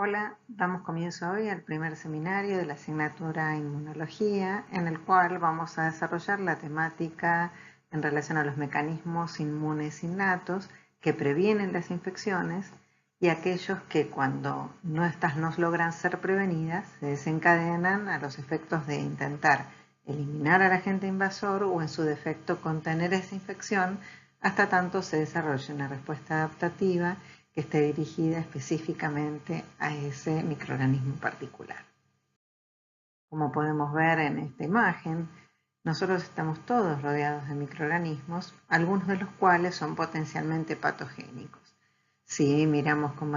Hola, damos comienzo hoy al primer seminario de la asignatura Inmunología, en el cual vamos a desarrollar la temática en relación a los mecanismos inmunes innatos que previenen las infecciones y aquellos que cuando estas no logran ser prevenidas se desencadenan a los efectos de intentar eliminar al agente invasor o en su defecto contener esa infección hasta tanto se desarrolle una respuesta adaptativa que esté dirigida específicamente a ese microorganismo particular. Como podemos ver en esta imagen, nosotros estamos todos rodeados de microorganismos, algunos de los cuales son potencialmente patogénicos. Si miramos con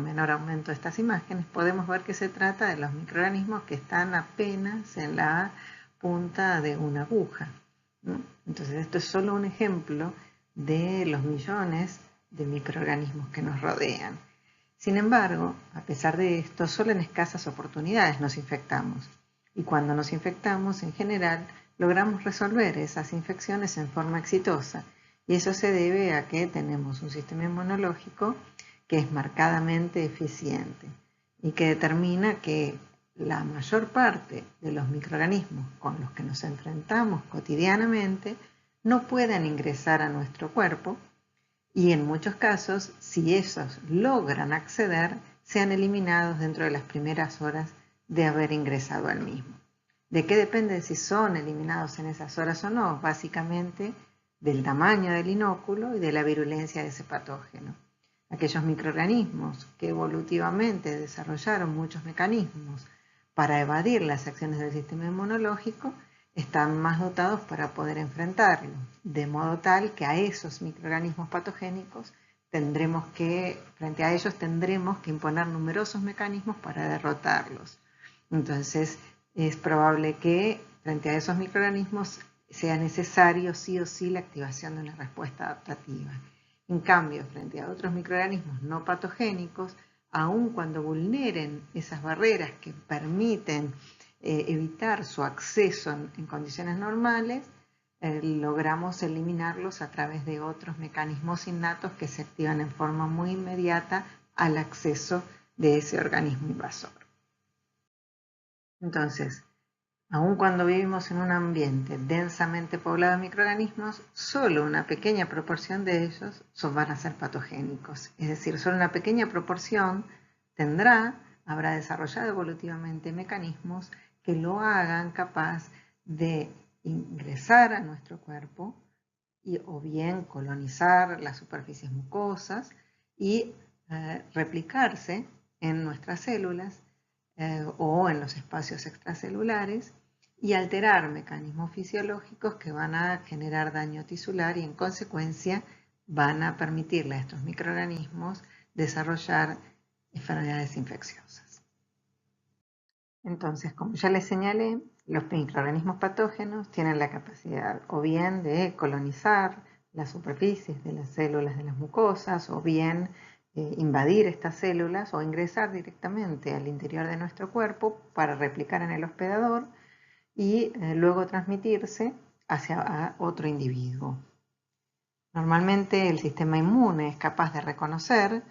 menor aumento estas imágenes, podemos ver que se trata de los microorganismos que están apenas en la punta de una aguja. Entonces, esto es solo un ejemplo de los millones de microorganismos que nos rodean. Sin embargo, a pesar de esto, solo en escasas oportunidades nos infectamos. Y cuando nos infectamos, en general, logramos resolver esas infecciones en forma exitosa. Y eso se debe a que tenemos un sistema inmunológico que es marcadamente eficiente y que determina que la mayor parte de los microorganismos con los que nos enfrentamos cotidianamente no puedan ingresar a nuestro cuerpo y en muchos casos, si esos logran acceder, sean eliminados dentro de las primeras horas de haber ingresado al mismo. ¿De qué depende si son eliminados en esas horas o no? Básicamente del tamaño del inóculo y de la virulencia de ese patógeno. Aquellos microorganismos que evolutivamente desarrollaron muchos mecanismos para evadir las acciones del sistema inmunológico están más dotados para poder enfrentarlo, de modo tal que a esos microorganismos patogénicos frente a ellos tendremos que imponer numerosos mecanismos para derrotarlos. Entonces, es probable que frente a esos microorganismos sea necesario sí o sí la activación de una respuesta adaptativa. En cambio, frente a otros microorganismos no patogénicos, aun cuando vulneren esas barreras que permiten evitar su acceso en condiciones normales, logramos eliminarlos a través de otros mecanismos innatos que se activan en forma muy inmediata al acceso de ese organismo invasor. Entonces, aun cuando vivimos en un ambiente densamente poblado de microorganismos, solo una pequeña proporción de ellos van a ser patogénicos. Es decir, solo una pequeña proporción habrá desarrollado evolutivamente mecanismos que lo hagan capaz de ingresar a nuestro cuerpo o bien colonizar las superficies mucosas y replicarse en nuestras células o en los espacios extracelulares y alterar mecanismos fisiológicos que van a generar daño tisular y en consecuencia van a permitirle a estos microorganismos desarrollar enfermedades infecciosas. Entonces, como ya les señalé, los microorganismos patógenos tienen la capacidad o bien de colonizar las superficies de las células de las mucosas o bien invadir estas células o ingresar directamente al interior de nuestro cuerpo para replicar en el hospedador y luego transmitirse hacia otro individuo. Normalmente el sistema inmune es capaz de reconocer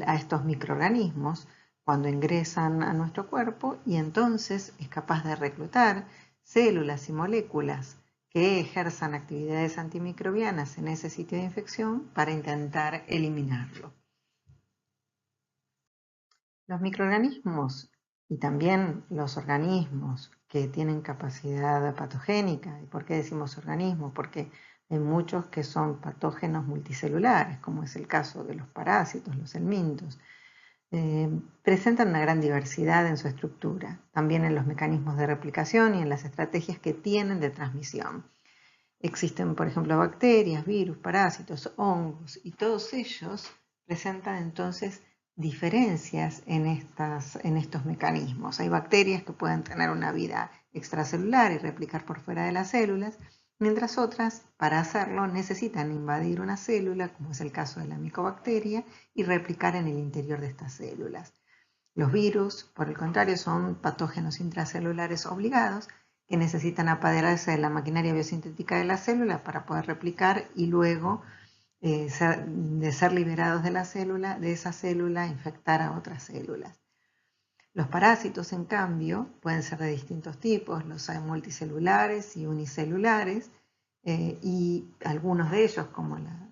a estos microorganismos cuando ingresan a nuestro cuerpo y entonces es capaz de reclutar células y moléculas que ejerzan actividades antimicrobianas en ese sitio de infección para intentar eliminarlo. Los microorganismos y también los organismos que tienen capacidad patogénica, ¿y por qué decimos organismos? Porque hay muchos que son patógenos multicelulares, como es el caso de los parásitos, los helmintos. Presentan una gran diversidad en su estructura, también en los mecanismos de replicación y en las estrategias que tienen de transmisión. Existen, por ejemplo, bacterias, virus, parásitos, hongos, y todos ellos presentan entonces diferencias en estos mecanismos. Hay bacterias que pueden tener una vida extracelular y replicar por fuera de las células, mientras otras, para hacerlo, necesitan invadir una célula, como es el caso de la micobacteria, y replicar en el interior de estas células. Los virus, por el contrario, son patógenos intracelulares obligados que necesitan apoderarse de la maquinaria biosintética de la célula para poder replicar y luego de ser liberados de la célula, de esa célula infectar a otras células. Los parásitos, en cambio, pueden ser de distintos tipos, los hay multicelulares y unicelulares, y algunos de ellos, como la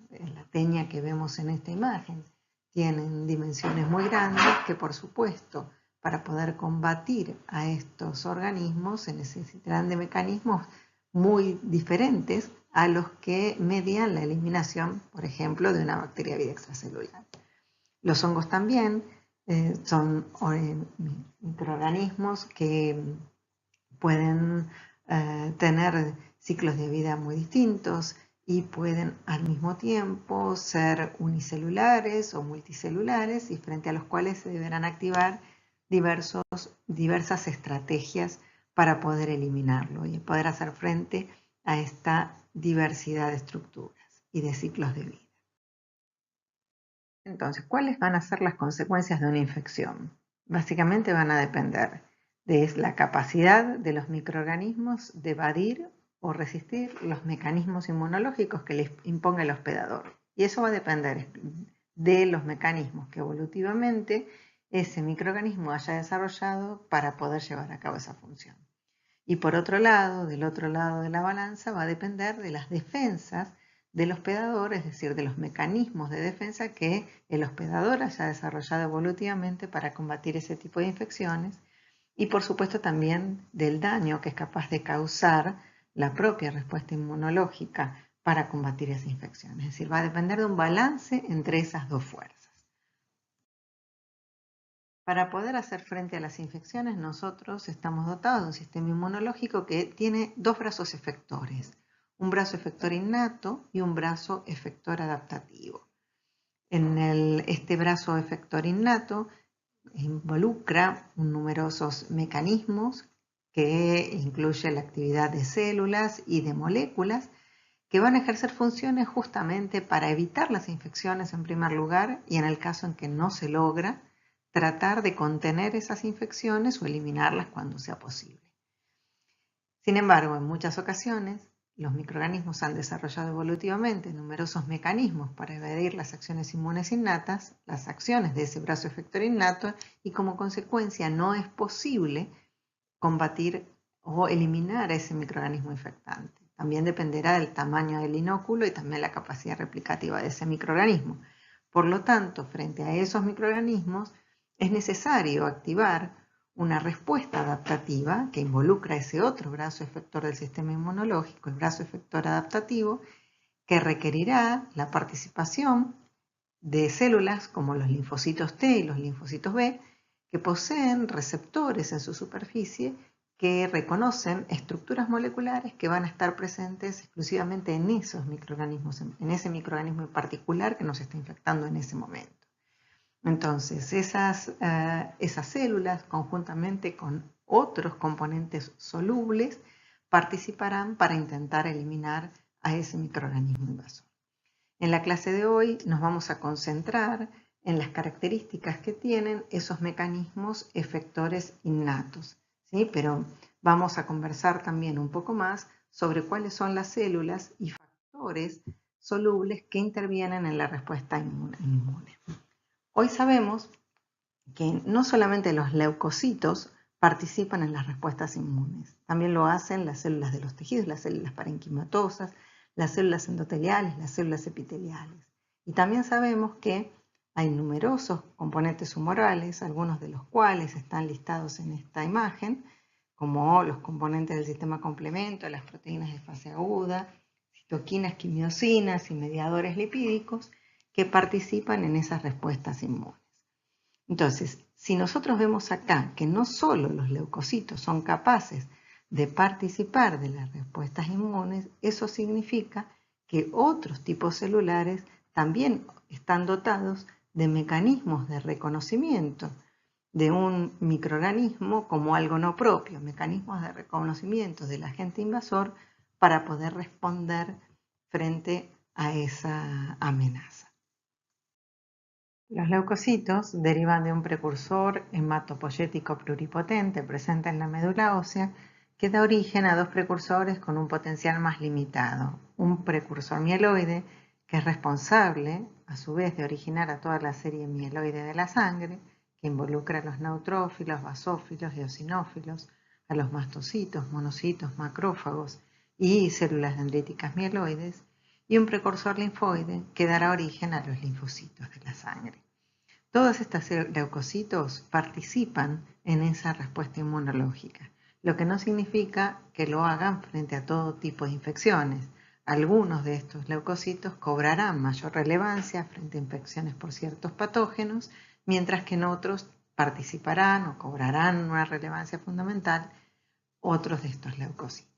teña que vemos en esta imagen, tienen dimensiones muy grandes que, por supuesto, para poder combatir a estos organismos se necesitarán de mecanismos muy diferentes a los que median la eliminación, por ejemplo, de una bacteria vida extracelular. Los hongos también son microorganismos que pueden tener ciclos de vida muy distintos y pueden al mismo tiempo ser unicelulares o multicelulares, y frente a los cuales se deberán activar diversas estrategias para poder eliminarlo y poder hacer frente a esta diversidad de estructuras y de ciclos de vida. Entonces, ¿cuáles van a ser las consecuencias de una infección? Básicamente van a depender de la capacidad de los microorganismos de evadir o resistir los mecanismos inmunológicos que les imponga el hospedador. Y eso va a depender de los mecanismos que evolutivamente ese microorganismo haya desarrollado para poder llevar a cabo esa función. Y por otro lado, del otro lado de la balanza, va a depender de las defensas del hospedador, es decir, de los mecanismos de defensa que el hospedador haya desarrollado evolutivamente para combatir ese tipo de infecciones, y por supuesto también del daño que es capaz de causar la propia respuesta inmunológica para combatir esa infección. Es decir, va a depender de un balance entre esas dos fuerzas. Para poder hacer frente a las infecciones, nosotros estamos dotados de un sistema inmunológico que tiene dos brazos efectores, un brazo efector innato y un brazo efector adaptativo. Este brazo efector innato involucra numerosos mecanismos que incluye la actividad de células y de moléculas que van a ejercer funciones justamente para evitar las infecciones en primer lugar, y en el caso en que no se logra, tratar de contener esas infecciones o eliminarlas cuando sea posible. Sin embargo, en muchas ocasiones, los microorganismos han desarrollado evolutivamente numerosos mecanismos para evadir las acciones inmunes innatas, las acciones de ese brazo efector innato, y como consecuencia no es posible combatir o eliminar a ese microorganismo infectante. También dependerá del tamaño del inóculo y también la capacidad replicativa de ese microorganismo. Por lo tanto, frente a esos microorganismos, es necesario activar una respuesta adaptativa que involucra ese otro brazo efector del sistema inmunológico, el brazo efector adaptativo, que requerirá la participación de células como los linfocitos T y los linfocitos B, que poseen receptores en su superficie que reconocen estructuras moleculares que van a estar presentes exclusivamente en esos microorganismos, en ese microorganismo en particular que nos está infectando en ese momento. Entonces, esas células, conjuntamente con otros componentes solubles, participarán para intentar eliminar a ese microorganismo invasor. En la clase de hoy nos vamos a concentrar en las características que tienen esos mecanismos efectores innatos, ¿sí? Pero vamos a conversar también un poco más sobre cuáles son las células y factores solubles que intervienen en la respuesta inmune. Hoy sabemos que no solamente los leucocitos participan en las respuestas inmunes, también lo hacen las células de los tejidos, las células parenquimatosas, las células endoteliales, las células epiteliales. Y también sabemos que hay numerosos componentes humorales, algunos de los cuales están listados en esta imagen, como los componentes del sistema complemento, las proteínas de fase aguda, citoquinas, quimiosinas y mediadores lipídicos, que participan en esas respuestas inmunes. Entonces, si nosotros vemos acá que no solo los leucocitos son capaces de participar de las respuestas inmunes, eso significa que otros tipos celulares también están dotados de mecanismos de reconocimiento de un microorganismo como algo no propio, mecanismos de reconocimiento del agente invasor para poder responder frente a esa amenaza. Los leucocitos derivan de un precursor hematopoyético pluripotente presente en la médula ósea que da origen a dos precursores con un potencial más limitado, un precursor mieloide que es responsable, a su vez, de originar a toda la serie mieloide de la sangre, que involucra a los neutrófilos, basófilos, eosinófilos, a los mastocitos, monocitos, macrófagos y células dendríticas mieloides, y un precursor linfoide que dará origen a los linfocitos de la sangre. Todos estos leucocitos participan en esa respuesta inmunológica, lo que no significa que lo hagan frente a todo tipo de infecciones. Algunos de estos leucocitos cobrarán mayor relevancia frente a infecciones por ciertos patógenos, mientras que en otros participarán o cobrarán una relevancia fundamental otros de estos leucocitos.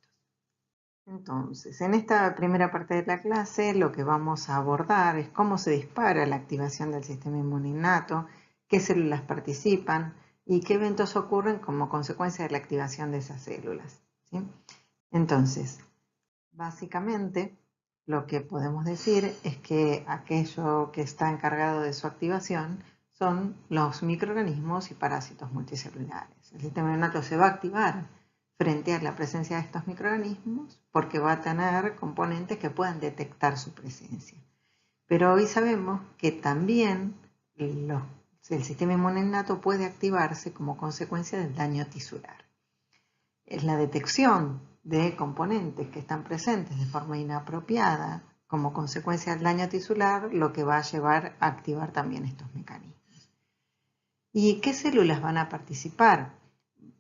Entonces, en esta primera parte de la clase lo que vamos a abordar es cómo se dispara la activación del sistema inmune innato, qué células participan y qué eventos ocurren como consecuencia de la activación de esas células, ¿sí? Entonces, básicamente lo que podemos decir es que aquello que está encargado de su activación son los microorganismos y parásitos multicelulares. El sistema innato se va a activar frente a la presencia de estos microorganismos porque va a tener componentes que puedan detectar su presencia. Pero hoy sabemos que también el sistema inmune innato puede activarse como consecuencia del daño tisular. Es la detección de componentes que están presentes de forma inapropiada como consecuencia del daño tisular lo que va a llevar a activar también estos mecanismos. ¿Y qué células van a participar?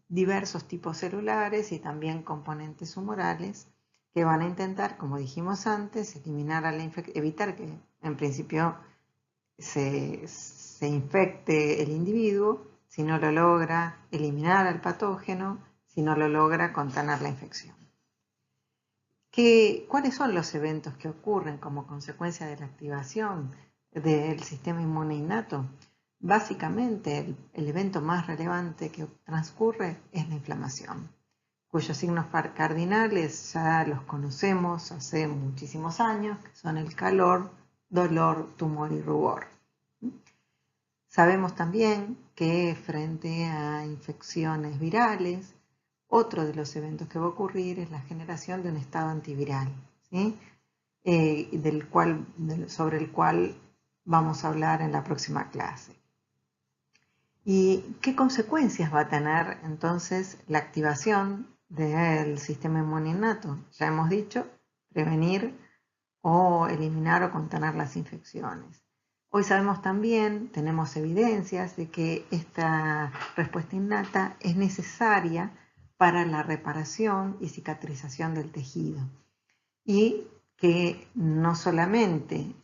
Diversos tipos celulares y también componentes humorales que van a intentar, como dijimos antes, evitar que en principio se infecte el individuo, si no lo logra eliminar al patógeno, si no lo logra contener la infección. ¿Cuáles son los eventos que ocurren como consecuencia de la activación del sistema inmune innato? Básicamente, el evento más relevante que transcurre es la inflamación, cuyos signos cardinales ya los conocemos hace muchísimos años, que son el calor, dolor, tumor y rubor. Sabemos también que frente a infecciones virales, otro de los eventos que va a ocurrir es la generación de un estado antiviral, ¿sí? Sobre el cual vamos a hablar en la próxima clase. ¿Y qué consecuencias va a tener entonces la activación del sistema inmune innato? Ya hemos dicho, prevenir o eliminar o contener las infecciones. Hoy sabemos también, tenemos evidencias de que esta respuesta innata es necesaria para la reparación y cicatrización del tejido y que no solamente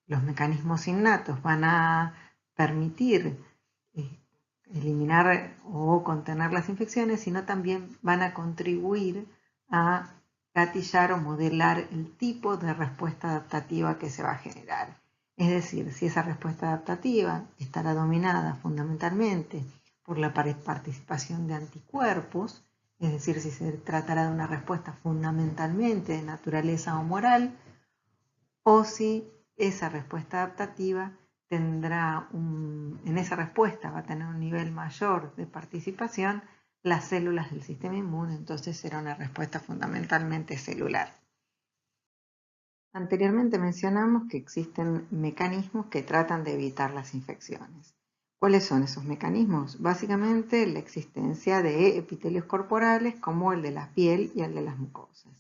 los mecanismos innatos van a permitir eliminar o contener las infecciones, sino también van a contribuir a gatillar o modelar el tipo de respuesta adaptativa que se va a generar. Es decir, si esa respuesta adaptativa estará dominada fundamentalmente por la participación de anticuerpos, es decir, si se tratará de una respuesta fundamentalmente de naturaleza humoral, o si esa respuesta adaptativa en esa respuesta va a tener un nivel mayor de participación las células del sistema inmune, entonces será una respuesta fundamentalmente celular. Anteriormente mencionamos que existen mecanismos que tratan de evitar las infecciones. ¿Cuáles son esos mecanismos? Básicamente la existencia de epitelios corporales como el de la piel y el de las mucosas.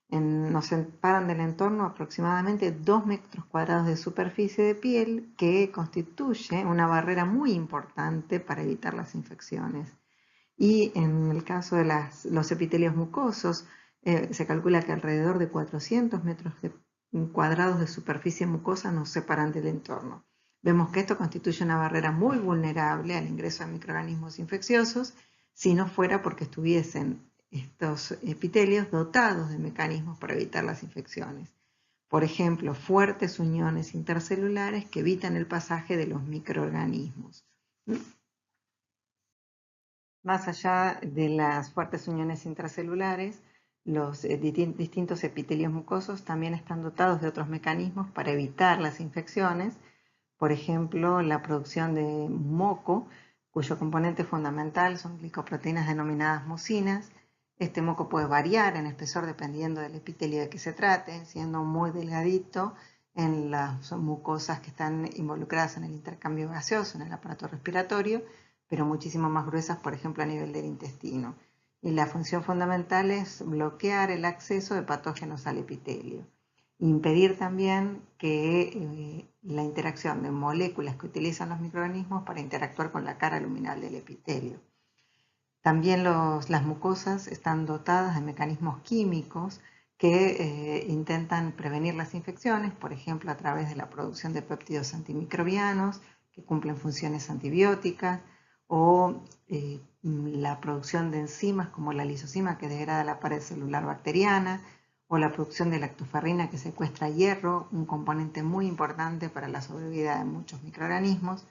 Nos separan del entorno aproximadamente 2 metros cuadrados de superficie de piel que constituye una barrera muy importante para evitar las infecciones. Y en el caso de los epitelios mucosos, se calcula que alrededor de 400 metros cuadrados de superficie mucosa nos separan del entorno. Vemos que esto constituye una barrera muy vulnerable al ingreso de microorganismos infecciosos si no fuera porque estuviesen estos epitelios dotados de mecanismos para evitar las infecciones. Por ejemplo, fuertes uniones intercelulares que evitan el pasaje de los microorganismos. Más allá de las fuertes uniones intracelulares, los distintos epitelios mucosos también están dotados de otros mecanismos para evitar las infecciones, por ejemplo, la producción de moco, cuyo componente fundamental son glicoproteínas denominadas mucinas. Este moco puede variar en espesor dependiendo del epitelio de que se trate, siendo muy delgadito en las mucosas que están involucradas en el intercambio gaseoso, en el aparato respiratorio, pero muchísimo más gruesas, por ejemplo, a nivel del intestino. Y la función fundamental es bloquear el acceso de patógenos al epitelio. Impedir también que la interacción de moléculas que utilizan los microorganismos para interactuar con la cara luminal del epitelio. También las mucosas están dotadas de mecanismos químicos que intentan prevenir las infecciones, por ejemplo, a través de la producción de péptidos antimicrobianos que cumplen funciones antibióticas, o la producción de enzimas como la lisozima que degrada la pared celular bacteriana, o la producción de lactoferrina que secuestra hierro, un componente muy importante para la sobrevida de muchos microorganismos.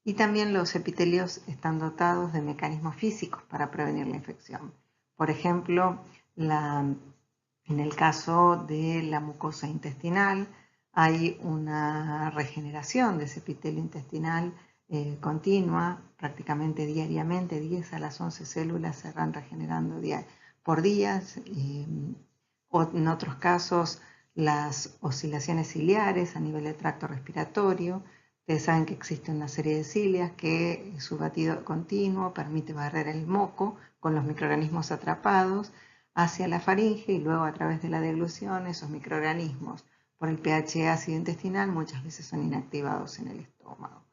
Y también los epitelios están dotados de mecanismos físicos para prevenir la infección. Por ejemplo, en el caso de la mucosa intestinal, hay una regeneración de ese epitelio intestinal continua, prácticamente diariamente, 10 a las 11 células se van regenerando por día. O en otros casos, las oscilaciones ciliares a nivel del tracto respiratorio. Ustedes saben que existe una serie de cilias que su batido continuo permite barrer el moco con los microorganismos atrapados hacia la faringe y luego a través de la deglución esos microorganismos por el pH ácido intestinal muchas veces son inactivados en el estómago.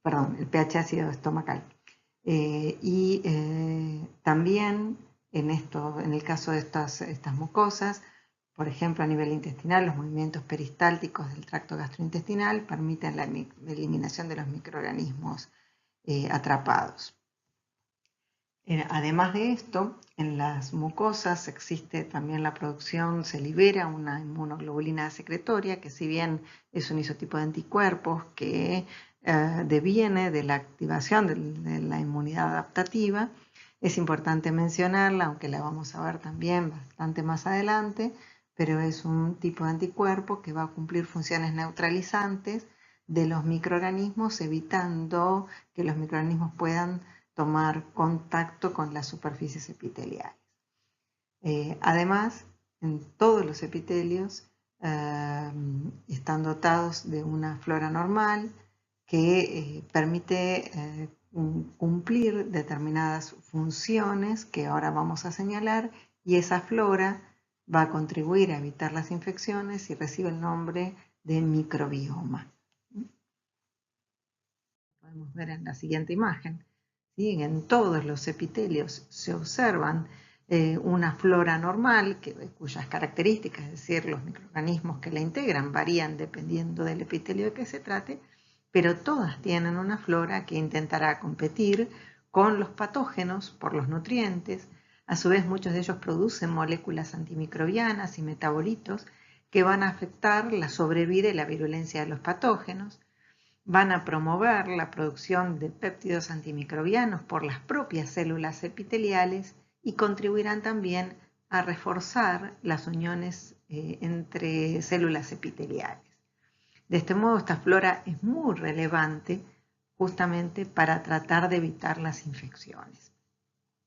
Perdón, el pH ácido estomacal. También en el caso de estas mucosas, por ejemplo, a nivel intestinal, los movimientos peristálticos del tracto gastrointestinal permiten la eliminación de los microorganismos atrapados. Además de esto, en las mucosas existe también la producción, se libera una inmunoglobulina secretoria, que si bien es un isotipo de anticuerpos que deviene de la activación de la inmunidad adaptativa, es importante mencionarla, aunque la vamos a ver también bastante más adelante, pero es un tipo de anticuerpo que va a cumplir funciones neutralizantes de los microorganismos, evitando que los microorganismos puedan tomar contacto con las superficies epiteliales. Además, en todos los epitelios están dotados de una flora normal que permite cumplir determinadas funciones que ahora vamos a señalar, y esa flora va a contribuir a evitar las infecciones y recibe el nombre de microbioma. Podemos ver en la siguiente imagen. ¿Sí? En todos los epitelios se observan una flora normal cuyas características, es decir, los microorganismos que la integran, varían dependiendo del epitelio de que se trate, pero todas tienen una flora que intentará competir con los patógenos por los nutrientes. A su vez, muchos de ellos producen moléculas antimicrobianas y metabolitos que van a afectar la sobrevida y la virulencia de los patógenos. Van a promover la producción de péptidos antimicrobianos por las propias células epiteliales y contribuirán también a reforzar las uniones entre células epiteliales. De este modo, esta flora es muy relevante justamente para tratar de evitar las infecciones.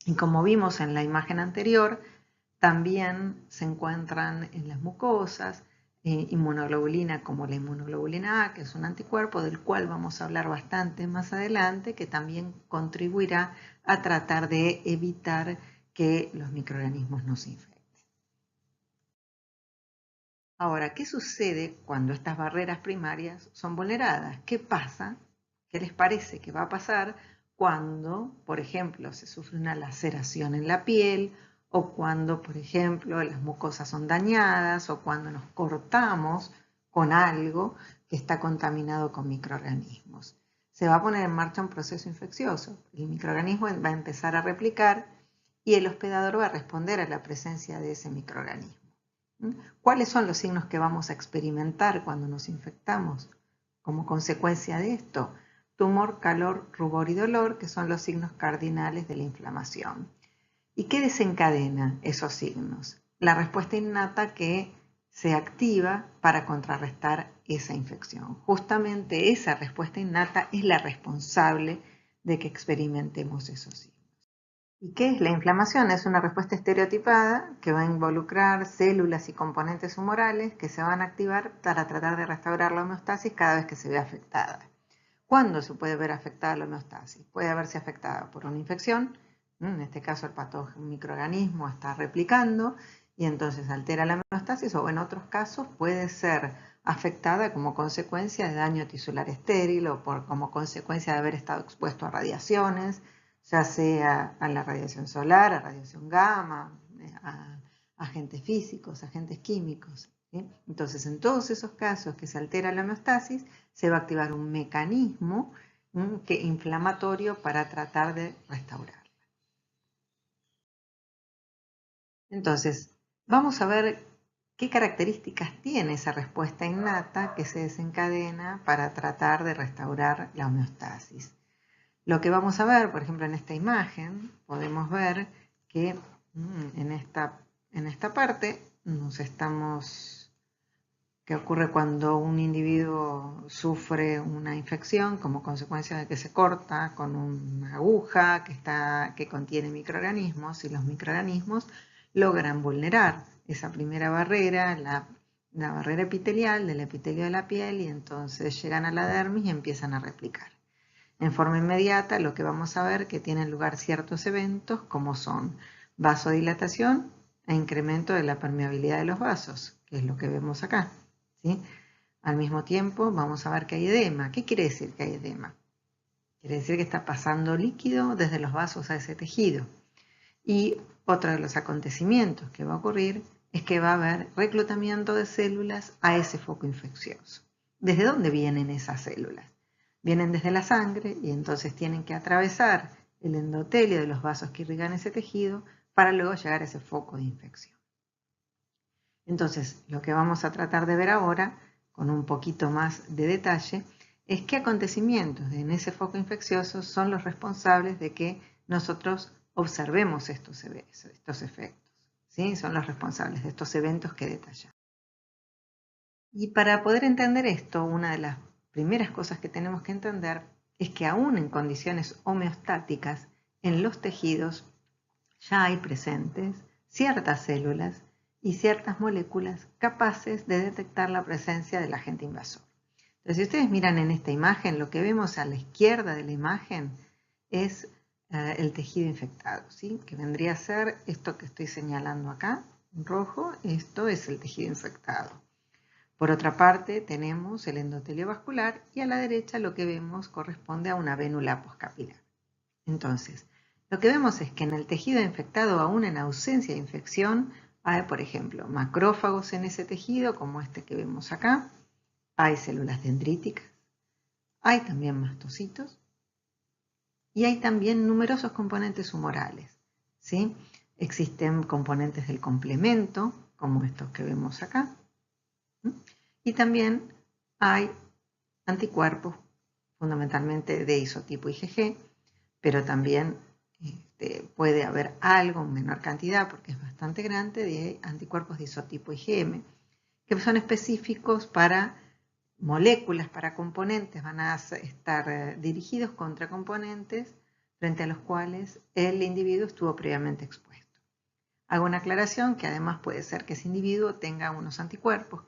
Y como vimos en la imagen anterior, también se encuentran en las mucosas inmunoglobulina como la inmunoglobulina A, que es un anticuerpo del cual vamos a hablar bastante más adelante, que también contribuirá a tratar de evitar que los microorganismos nos infecten. Ahora, ¿qué sucede cuando estas barreras primarias son vulneradas? ¿Qué pasa? ¿Qué les parece que va a pasar cuando, por ejemplo, se sufre una laceración en la piel, o cuando, por ejemplo, las mucosas son dañadas, o cuando nos cortamos con algo que está contaminado con microorganismos? Se va a poner en marcha un proceso infeccioso. El microorganismo va a empezar a replicar y el hospedador va a responder a la presencia de ese microorganismo. ¿Cuáles son los signos que vamos a experimentar cuando nos infectamos? Como consecuencia de esto, tumor, calor, rubor y dolor, que son los signos cardinales de la inflamación. ¿Y qué desencadena esos signos? La respuesta innata que se activa para contrarrestar esa infección. Justamente esa respuesta innata es la responsable de que experimentemos esos signos. ¿Y qué es la inflamación? Es una respuesta estereotipada que va a involucrar células y componentes humorales que se van a activar para tratar de restaurar la homeostasis cada vez que se ve afectada. ¿Cuándo se puede ver afectada la homeostasis? Puede verse afectada por una infección, en este caso el patógeno, un microorganismo está replicando y entonces altera la homeostasis, o en otros casos puede ser afectada como consecuencia de daño tisular estéril o como consecuencia de haber estado expuesto a radiaciones, ya sea a la radiación solar, a radiación gamma, a agentes físicos, agentes químicos. ¿Sí? Entonces, en todos esos casos que se altera la homeostasis, se va a activar un mecanismo inflamatorio para tratar de restaurarla. Entonces, vamos a ver qué características tiene esa respuesta innata que se desencadena para tratar de restaurar la homeostasis. Lo que vamos a ver, por ejemplo, en esta imagen, podemos ver que en esta parte ¿qué ocurre cuando un individuo sufre una infección como consecuencia de que se corta con una aguja que contiene microorganismos, y los microorganismos logran vulnerar esa primera barrera, la barrera epitelial del epitelio de la piel, y entonces llegan a la dermis y empiezan a replicar? En forma inmediata, lo que vamos a ver que tienen lugar ciertos eventos como son vasodilatación e incremento de la permeabilidad de los vasos, que es lo que vemos acá. ¿Sí? Al mismo tiempo vamos a ver que hay edema. ¿Qué quiere decir que hay edema? Quiere decir que está pasando líquido desde los vasos a ese tejido. Y otro de los acontecimientos que va a ocurrir es que va a haber reclutamiento de células a ese foco infeccioso. ¿Desde dónde vienen esas células? Vienen desde la sangre y entonces tienen que atravesar el endotelio de los vasos que irrigan ese tejido para luego llegar a ese foco de infección. Entonces, lo que vamos a tratar de ver ahora, con un poquito más de detalle, es qué acontecimientos en ese foco infeccioso son los responsables de que nosotros observemos estos efectos. ¿Sí? Son los responsables de estos eventos que detallamos. Y para poder entender esto, una de las primeras cosas que tenemos que entender es que aún en condiciones homeostáticas, en los tejidos ya hay presentes ciertas células y ciertas moléculas capaces de detectar la presencia del agente invasor. Entonces, si ustedes miran en esta imagen, lo que vemos a la izquierda de la imagen es el tejido infectado, ¿sí? Que vendría a ser esto que estoy señalando acá, en rojo. Esto es el tejido infectado. Por otra parte, tenemos el endotelio vascular y a la derecha lo que vemos corresponde a una vénula poscapilar. Entonces, lo que vemos es que en el tejido infectado, aún en ausencia de infección, hay, por ejemplo, macrófagos en ese tejido, como este que vemos acá. Hay células dendríticas, hay también mastocitos y hay también numerosos componentes humorales. ¿Sí? Existen componentes del complemento, como estos que vemos acá. Y también hay anticuerpos, fundamentalmente de isotipo IgG, pero también puede haber algo en menor cantidad, porque es bastante grande, de anticuerpos de isotipo IgM, que son específicos para moléculas, para componentes, van a estar dirigidos contra componentes frente a los cuales el individuo estuvo previamente expuesto. Hago una aclaración que además puede ser que ese individuo tenga unos anticuerpos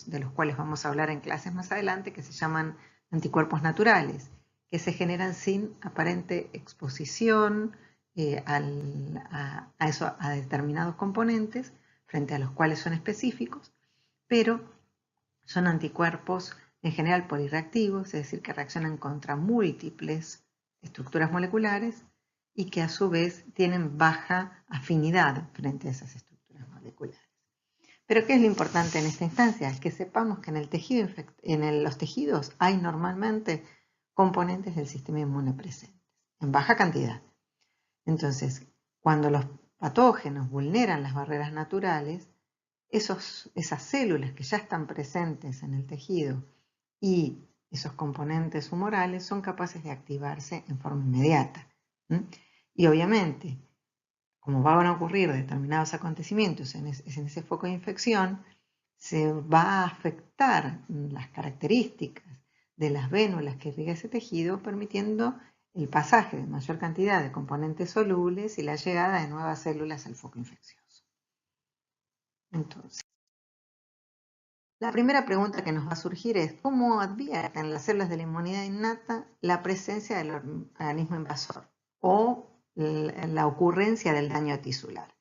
de los cuales vamos a hablar en clases más adelante, que se llaman anticuerpos naturales, que se generan sin aparente exposición a determinados componentes frente a los cuales son específicos, pero son anticuerpos en general polirreactivos, es decir, que reaccionan contra múltiples estructuras moleculares y que a su vez tienen baja afinidad frente a esas estructuras moleculares. Pero ¿qué es lo importante en esta instancia? Es que sepamos que en los tejidos hay normalmente componentes del sistema inmune presentes, en baja cantidad. Entonces, cuando los patógenos vulneran las barreras naturales, esas células que ya están presentes en el tejido y esos componentes humorales son capaces de activarse en forma inmediata. Y obviamente, como van a ocurrir determinados acontecimientos en ese foco de infección, se va a afectar las características de las vénulas que irriga ese tejido, permitiendo el pasaje de mayor cantidad de componentes solubles y la llegada de nuevas células al foco infeccioso. Entonces, la primera pregunta que nos va a surgir es ¿cómo advierten las células de la inmunidad innata la presencia del organismo invasor o la ocurrencia del daño tisular?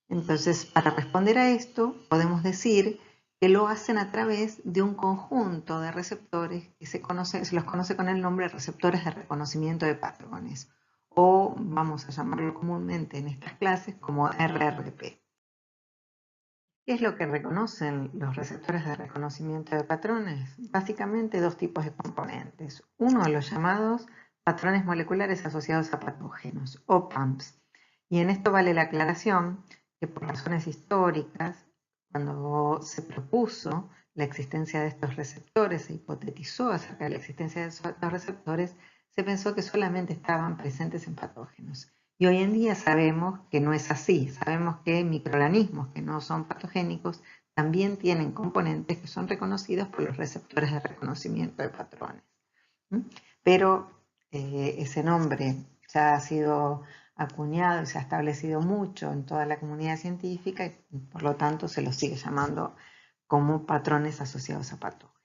Entonces, para responder a esto, podemos decir que lo hacen a través de un conjunto de receptores que se los conoce con el nombre de receptores de reconocimiento de patrones, o vamos a llamarlo comúnmente en estas clases como RRP. ¿Qué es lo que reconocen los receptores de reconocimiento de patrones? Básicamente dos tipos de componentes. Uno, los llamados patrones moleculares asociados a patógenos, o PAMPs. Y en esto vale la aclaración que por razones históricas, cuando se propuso la existencia de estos receptores, se hipotetizó acerca de la existencia de estos receptores, se pensó que solamente estaban presentes en patógenos. Y hoy en día sabemos que no es así. Sabemos que microorganismos que no son patogénicos también tienen componentes que son reconocidos por los receptores de reconocimiento de patrones. Pero ese nombre ya ha sido acuñado y se ha establecido mucho en toda la comunidad científica y por lo tanto se los sigue llamando como patrones asociados a patógenos.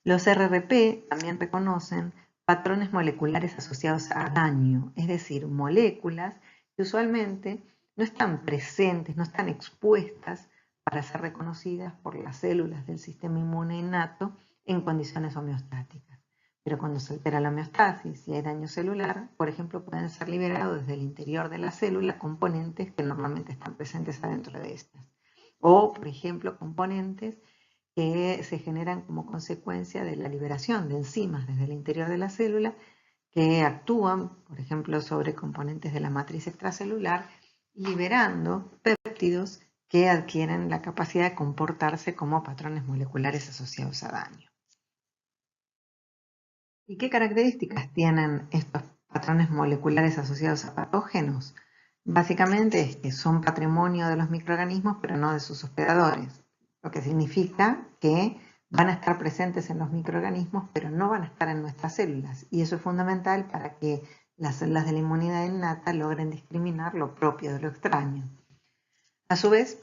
Los RRP también reconocen patrones moleculares asociados a daño, es decir, moléculas que usualmente no están presentes, no están expuestas para ser reconocidas por las células del sistema inmune innato en condiciones homeostáticas. Pero cuando se altera la homeostasis y hay daño celular, por ejemplo, pueden ser liberados desde el interior de la célula componentes que normalmente están presentes adentro de estas. O, por ejemplo, componentes que se generan como consecuencia de la liberación de enzimas desde el interior de la célula que actúan, por ejemplo, sobre componentes de la matriz extracelular, liberando péptidos que adquieren la capacidad de comportarse como patrones moleculares asociados a daño. ¿Y qué características tienen estos patrones moleculares asociados a patógenos? Básicamente es que son patrimonio de los microorganismos, pero no de sus hospedadores, lo que significa que van a estar presentes en los microorganismos, pero no van a estar en nuestras células. Y eso es fundamental para que las células de la inmunidad innata logren discriminar lo propio de lo extraño. A su vez,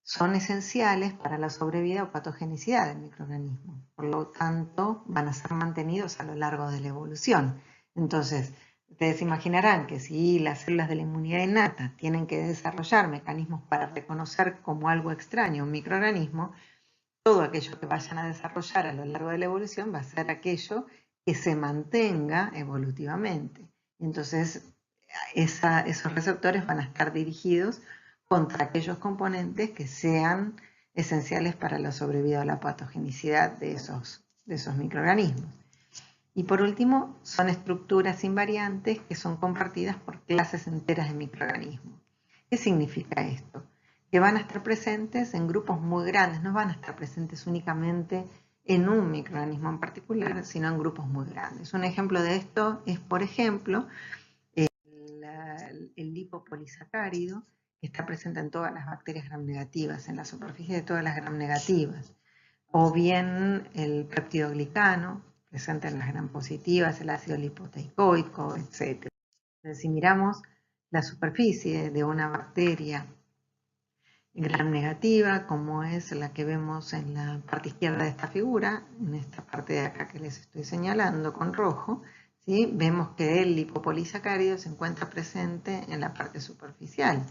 son esenciales para la sobrevida o patogenicidad del microorganismo. Por lo tanto, van a ser mantenidos a lo largo de la evolución. Entonces, ustedes imaginarán que si las células de la inmunidad innata tienen que desarrollar mecanismos para reconocer como algo extraño un microorganismo, todo aquello que vayan a desarrollar a lo largo de la evolución va a ser aquello que se mantenga evolutivamente. Entonces, esos receptores van a estar dirigidos contra aquellos componentes que sean esenciales para la sobrevida o la patogenicidad de esos microorganismos. Y por último, son estructuras invariantes que son compartidas por clases enteras de microorganismos. ¿Qué significa esto? Que van a estar presentes en grupos muy grandes, no van a estar presentes únicamente en un microorganismo en particular, sino en grupos muy grandes. Un ejemplo de esto es, por ejemplo, el lipopolisacárido, que está presente en todas las bacterias gram negativas, en la superficie de todas las gram negativas, o bien el peptidoglicano, presente en las gram positivas, el ácido lipoteicoico, etc. Entonces, si miramos la superficie de una bacteria gram negativa, como es la que vemos en la parte izquierda de esta figura, en esta parte de acá que les estoy señalando con rojo, ¿sí? Vemos que el lipopolisacárido se encuentra presente en la parte superficial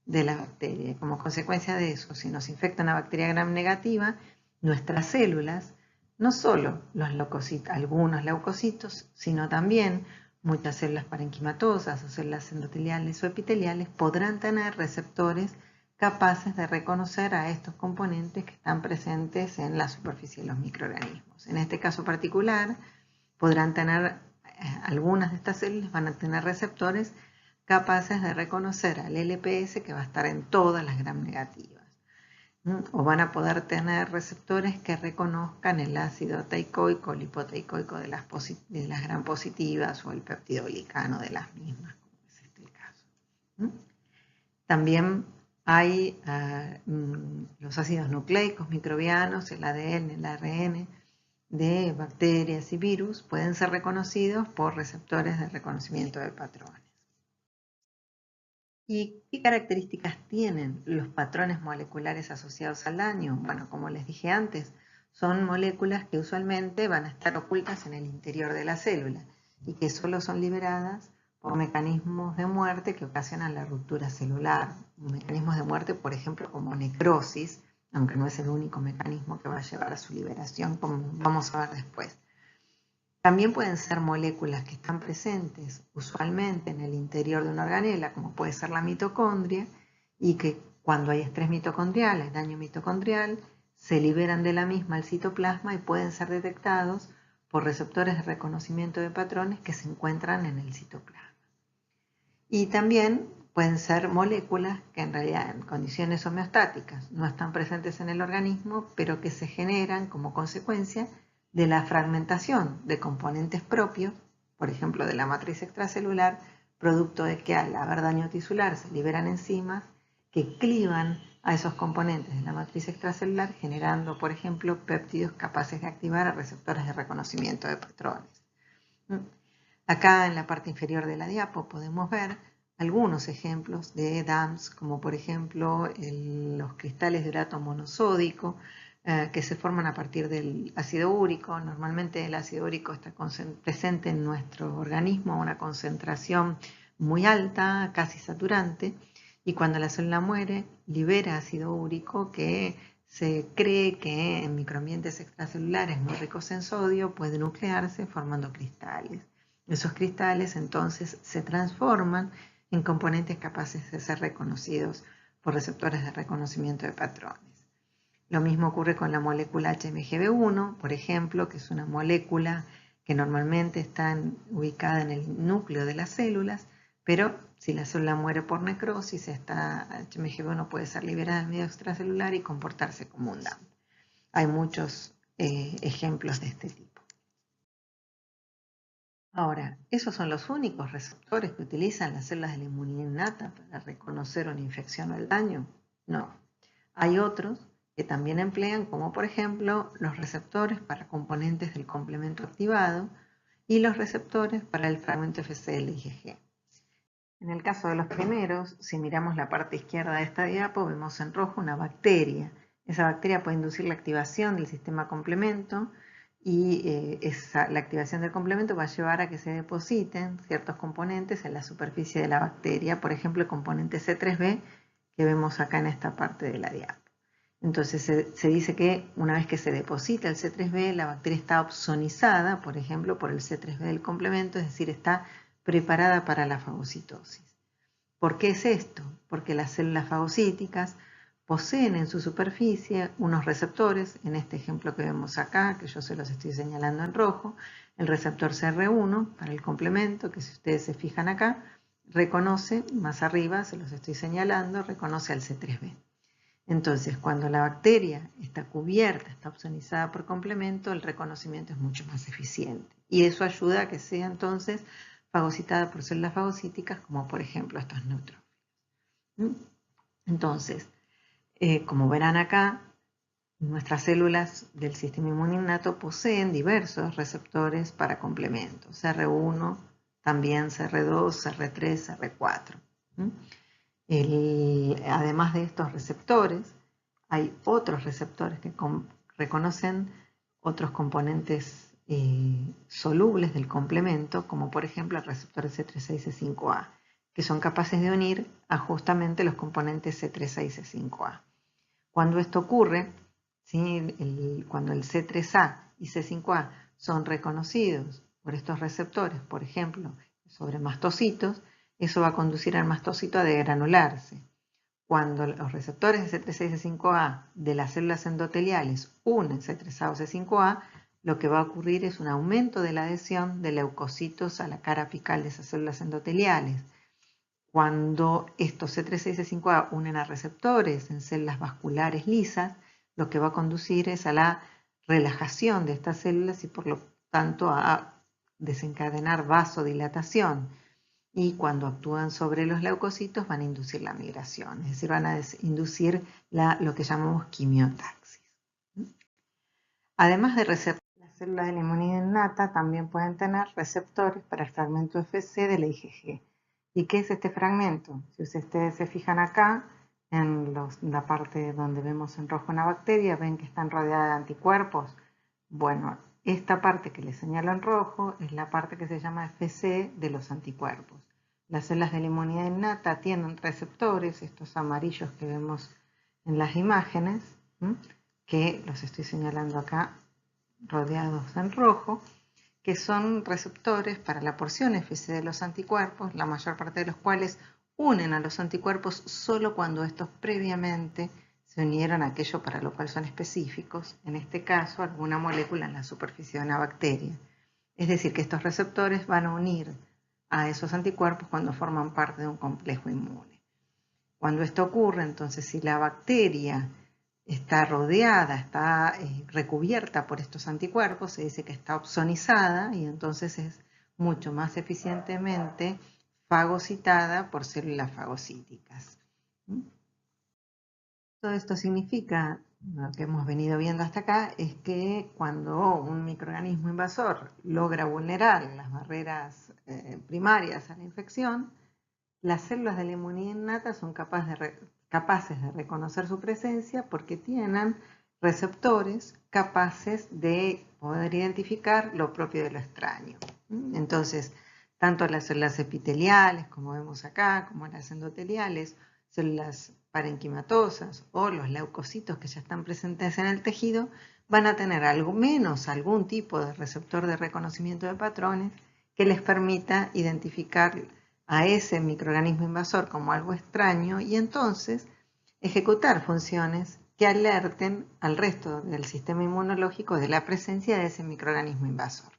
de la bacteria. Como consecuencia de eso, si nos infecta una bacteria gram negativa, nuestras células, no solo algunos leucocitos, sino también muchas células parenquimatosas o células endoteliales o epiteliales podrán tener receptores capaces de reconocer a estos componentes que están presentes en la superficie de los microorganismos. En este caso particular, podrán tener, algunas de estas células van a tener receptores capaces de reconocer al LPS que va a estar en todas las gram negativas. O van a poder tener receptores que reconozcan el ácido teicoico, lipoteicoico de las gram positivas o el peptidoglicano de las mismas, como es este el caso. También hay los ácidos nucleicos microbianos, el ADN, el ARN, de bacterias y virus pueden ser reconocidos por receptores de reconocimiento de patrones. ¿Y qué características tienen los patrones moleculares asociados al daño? Bueno, como les dije antes, son moléculas que usualmente van a estar ocultas en el interior de la célula y que solo son liberadas por mecanismos de muerte que ocasionan la ruptura celular. Mecanismos de muerte, por ejemplo, como necrosis, aunque no es el único mecanismo que va a llevar a su liberación, como vamos a ver después. También pueden ser moléculas que están presentes usualmente en el interior de una organela, como puede ser la mitocondria, y que cuando hay estrés mitocondrial, hay daño mitocondrial, se liberan de la misma al citoplasma y pueden ser detectados por receptores de reconocimiento de patrones que se encuentran en el citoplasma. Y también pueden ser moléculas que en realidad en condiciones homeostáticas no están presentes en el organismo, pero que se generan como consecuencia de la fragmentación de componentes propios, por ejemplo de la matriz extracelular, producto de que al haber daño tisular se liberan enzimas que clivan a esos componentes de la matriz extracelular, generando, por ejemplo, péptidos capaces de activar a receptores de reconocimiento de patrones. Acá en la parte inferior de la diapo podemos ver algunos ejemplos de DAMPs, como por ejemplo los cristales de urato monosódico, que se forman a partir del ácido úrico. Normalmente el ácido úrico está presente en nuestro organismo a una concentración muy alta, casi saturante, y cuando la célula muere libera ácido úrico que se cree que en microambientes extracelulares muy ricos en sodio puede nuclearse formando cristales. Esos cristales entonces se transforman en componentes capaces de ser reconocidos por receptores de reconocimiento de patrones. Lo mismo ocurre con la molécula HMGB1, por ejemplo, que es una molécula que normalmente está ubicada en el núcleo de las células, pero si la célula muere por necrosis, esta HMGB1 puede ser liberada del medio extracelular y comportarse como un DAMP. Hay muchos ejemplos de este tipo. Ahora, ¿esos son los únicos receptores que utilizan las células de la inmunidad innata para reconocer una infección o el daño? No. Hay otros que también emplean, como por ejemplo los receptores para componentes del complemento activado y los receptores para el fragmento FCL-IgG. En el caso de los primeros, si miramos la parte izquierda de esta diapo, vemos en rojo una bacteria. Esa bacteria puede inducir la activación del sistema complemento y la activación del complemento va a llevar a que se depositen ciertos componentes en la superficie de la bacteria, por ejemplo el componente C3b que vemos acá en esta parte de la diapo. Entonces se dice que una vez que se deposita el C3b, la bacteria está opsonizada, por ejemplo, por el C3b del complemento, es decir, está preparada para la fagocitosis. ¿Por qué es esto? Porque las células fagocíticas poseen en su superficie unos receptores, en este ejemplo que vemos acá, que yo se los estoy señalando en rojo, el receptor CR1 para el complemento, que si ustedes se fijan acá, reconoce, más arriba se los estoy señalando, reconoce al C3b. Entonces, cuando la bacteria está cubierta, está opsonizada por complemento, el reconocimiento es mucho más eficiente. Y eso ayuda a que sea entonces fagocitada por células fagocíticas, como por ejemplo estos neutrófilos. Entonces, como verán acá, nuestras células del sistema inmune innato poseen diversos receptores para complementos, CR1, también CR2, CR3, CR4. Además de estos receptores, hay otros receptores que reconocen otros componentes solubles del complemento, como por ejemplo el receptor C3a y C5a, que son capaces de unir a justamente los componentes C3a y C5a. Cuando esto ocurre, ¿sí? Cuando el C3a y C5a son reconocidos por estos receptores, por ejemplo, sobre mastocitos, eso va a conducir al mastocito a degranularse. Cuando los receptores de C3a y C5a de las células endoteliales unen C3a o C5a, lo que va a ocurrir es un aumento de la adhesión de leucocitos a la cara apical de esas células endoteliales. Cuando estos C3a y C5a unen a receptores en células vasculares lisas, lo que va a conducir es a la relajación de estas células y por lo tanto a desencadenar vasodilatación. Y cuando actúan sobre los leucocitos van a inducir la migración, es decir, van a inducir lo que llamamos quimiotaxis. Además de receptores, las células de la inmunidad innata también pueden tener receptores para el fragmento Fc de la IgG. ¿Y qué es este fragmento? Si ustedes se fijan acá, en la parte donde vemos en rojo una bacteria, ven que están rodeadas de anticuerpos. Bueno, esta parte que les señalo en rojo es la parte que se llama Fc de los anticuerpos. Las células de la inmunidad innata tienen receptores, estos amarillos que vemos en las imágenes, que los estoy señalando acá rodeados en rojo, que son receptores para la porción Fc de los anticuerpos, la mayor parte de los cuales unen a los anticuerpos solo cuando estos previamente se unieron a aquello para lo cual son específicos, en este caso alguna molécula en la superficie de una bacteria. Es decir, que estos receptores van a unir a esos anticuerpos cuando forman parte de un complejo inmune. Cuando esto ocurre, entonces, si la bacteria está rodeada, está recubierta por estos anticuerpos, se dice que está opsonizada y entonces es mucho más eficientemente fagocitada por células fagocíticas. Todo esto significa, lo que hemos venido viendo hasta acá, es que cuando un microorganismo invasor logra vulnerar las barreras primarias a la infección, las células de la inmunidad innata son capaces de reconocer su presencia porque tienen receptores capaces de poder identificar lo propio de lo extraño. Entonces, tanto las células epiteliales, como vemos acá, como las endoteliales, células parenquimatosas o los leucocitos que ya están presentes en el tejido, van a tener algo menos algún tipo de receptor de reconocimiento de patrones que les permita identificar a ese microorganismo invasor como algo extraño y entonces ejecutar funciones que alerten al resto del sistema inmunológico de la presencia de ese microorganismo invasor.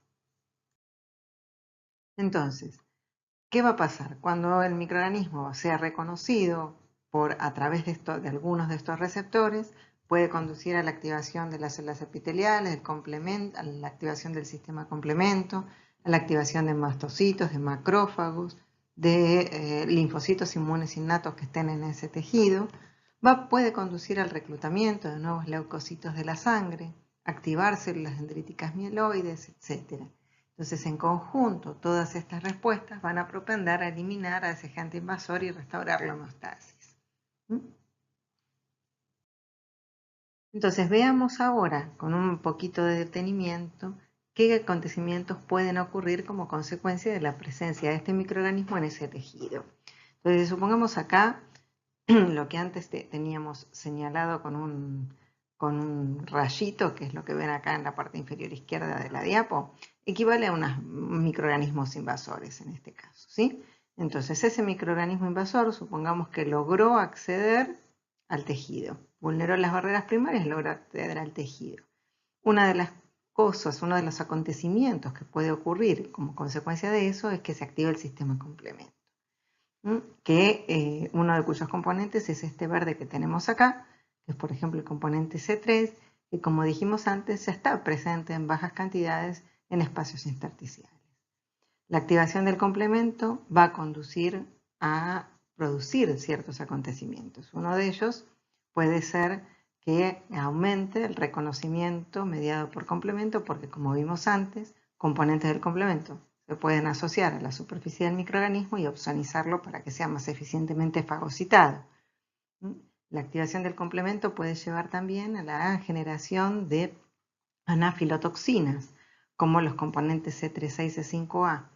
Entonces, ¿qué va a pasar? Cuando el microorganismo sea reconocido a través de algunos de estos receptores, puede conducir a la activación de las células epiteliales, a la activación del sistema complemento, a la activación de mastocitos, de macrófagos, de linfocitos inmunes innatos que estén en ese tejido, puede conducir al reclutamiento de nuevos leucocitos de la sangre, activar células dendríticas mieloides, etc. Entonces, en conjunto, todas estas respuestas van a propender a eliminar a ese agente invasor y restaurar la homeostasis. Entonces, veamos ahora, con un poquito de detenimiento, qué acontecimientos pueden ocurrir como consecuencia de la presencia de este microorganismo en ese tejido. Entonces, supongamos acá lo que antes teníamos señalado con un rayito, que es lo que ven acá en la parte inferior izquierda de la diapo, equivale a unos microorganismos invasores en este caso, ¿sí? Entonces, ese microorganismo invasor, supongamos que logró acceder al tejido, vulneró las barreras primarias y logró acceder al tejido. Una de las cosas, uno de los acontecimientos que puede ocurrir como consecuencia de eso es que se activa el sistema complemento, que uno de cuyos componentes es este verde que tenemos acá, que es por ejemplo el componente C3, que como dijimos antes ya está presente en bajas cantidades en espacios intersticiales. La activación del complemento va a conducir a producir ciertos acontecimientos. Uno de ellos puede ser que aumente el reconocimiento mediado por complemento, porque como vimos antes, componentes del complemento se pueden asociar a la superficie del microorganismo y opsonizarlo para que sea más eficientemente fagocitado. La activación del complemento puede llevar también a la generación de anafilotoxinas, como los componentes C3A y C5A,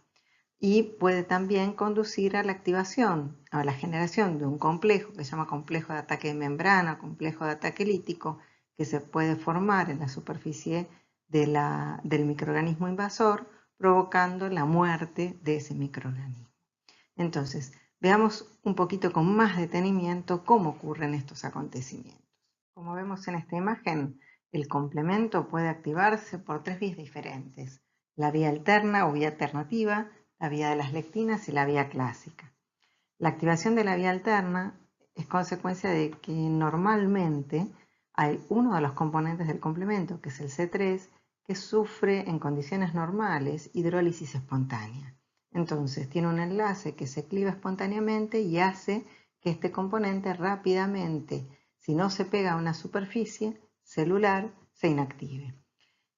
y puede también conducir a la activación, a la generación de un complejo que se llama complejo de ataque de membrana, complejo de ataque lítico, que se puede formar en la superficie del microorganismo invasor, provocando la muerte de ese microorganismo. Entonces, veamos un poquito con más detenimiento cómo ocurren estos acontecimientos. Como vemos en esta imagen, el complemento puede activarse por tres vías diferentes: la vía alterna o vía alternativa, la vía de las lectinas y la vía clásica. La activación de la vía alterna es consecuencia de que normalmente hay uno de los componentes del complemento, que es el C3, que sufre en condiciones normales hidrólisis espontánea. Entonces tiene un enlace que se cliva espontáneamente y hace que este componente rápidamente, si no se pega a una superficie celular, se inactive.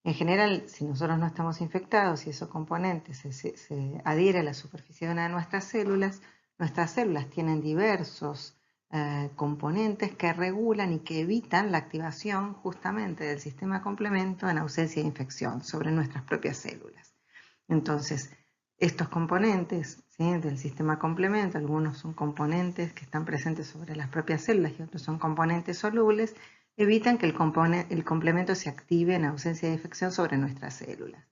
En general, si nosotros no estamos infectados y esos componentes se adhieren a la superficie de una de nuestras células tienen diversos componentes que regulan y que evitan la activación justamente del sistema complemento en ausencia de infección sobre nuestras propias células. Entonces, estos componentes, ¿sí?, del sistema complemento, algunos son componentes que están presentes sobre las propias células y otros son componentes solubles, evitan que el complemento se active en ausencia de infección sobre nuestras células.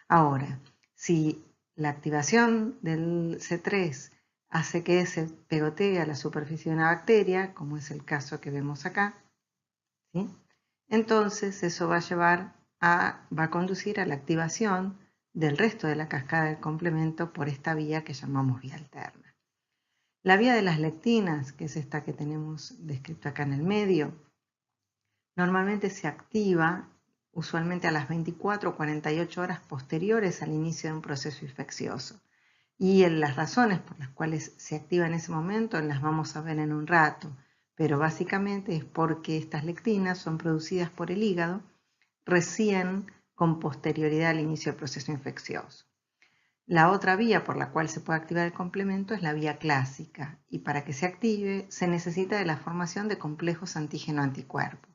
Ahora, si la activación del C3 hace que se pegotee a la superficie de una bacteria, como es el caso que vemos acá, ¿sí?, entonces eso va a conducir a la activación del resto de la cascada del complemento por esta vía que llamamos vía alterna. La vía de las lectinas, que es esta que tenemos descrita acá en el medio, normalmente se activa usualmente a las 24 o 48 horas posteriores al inicio de un proceso infeccioso. Y las razones por las cuales se activa en ese momento las vamos a ver en un rato, pero básicamente es porque estas lectinas son producidas por el hígado recién con posterioridad al inicio del proceso infeccioso. La otra vía por la cual se puede activar el complemento es la vía clásica, y para que se active se necesita de la formación de complejos antígeno-anticuerpo.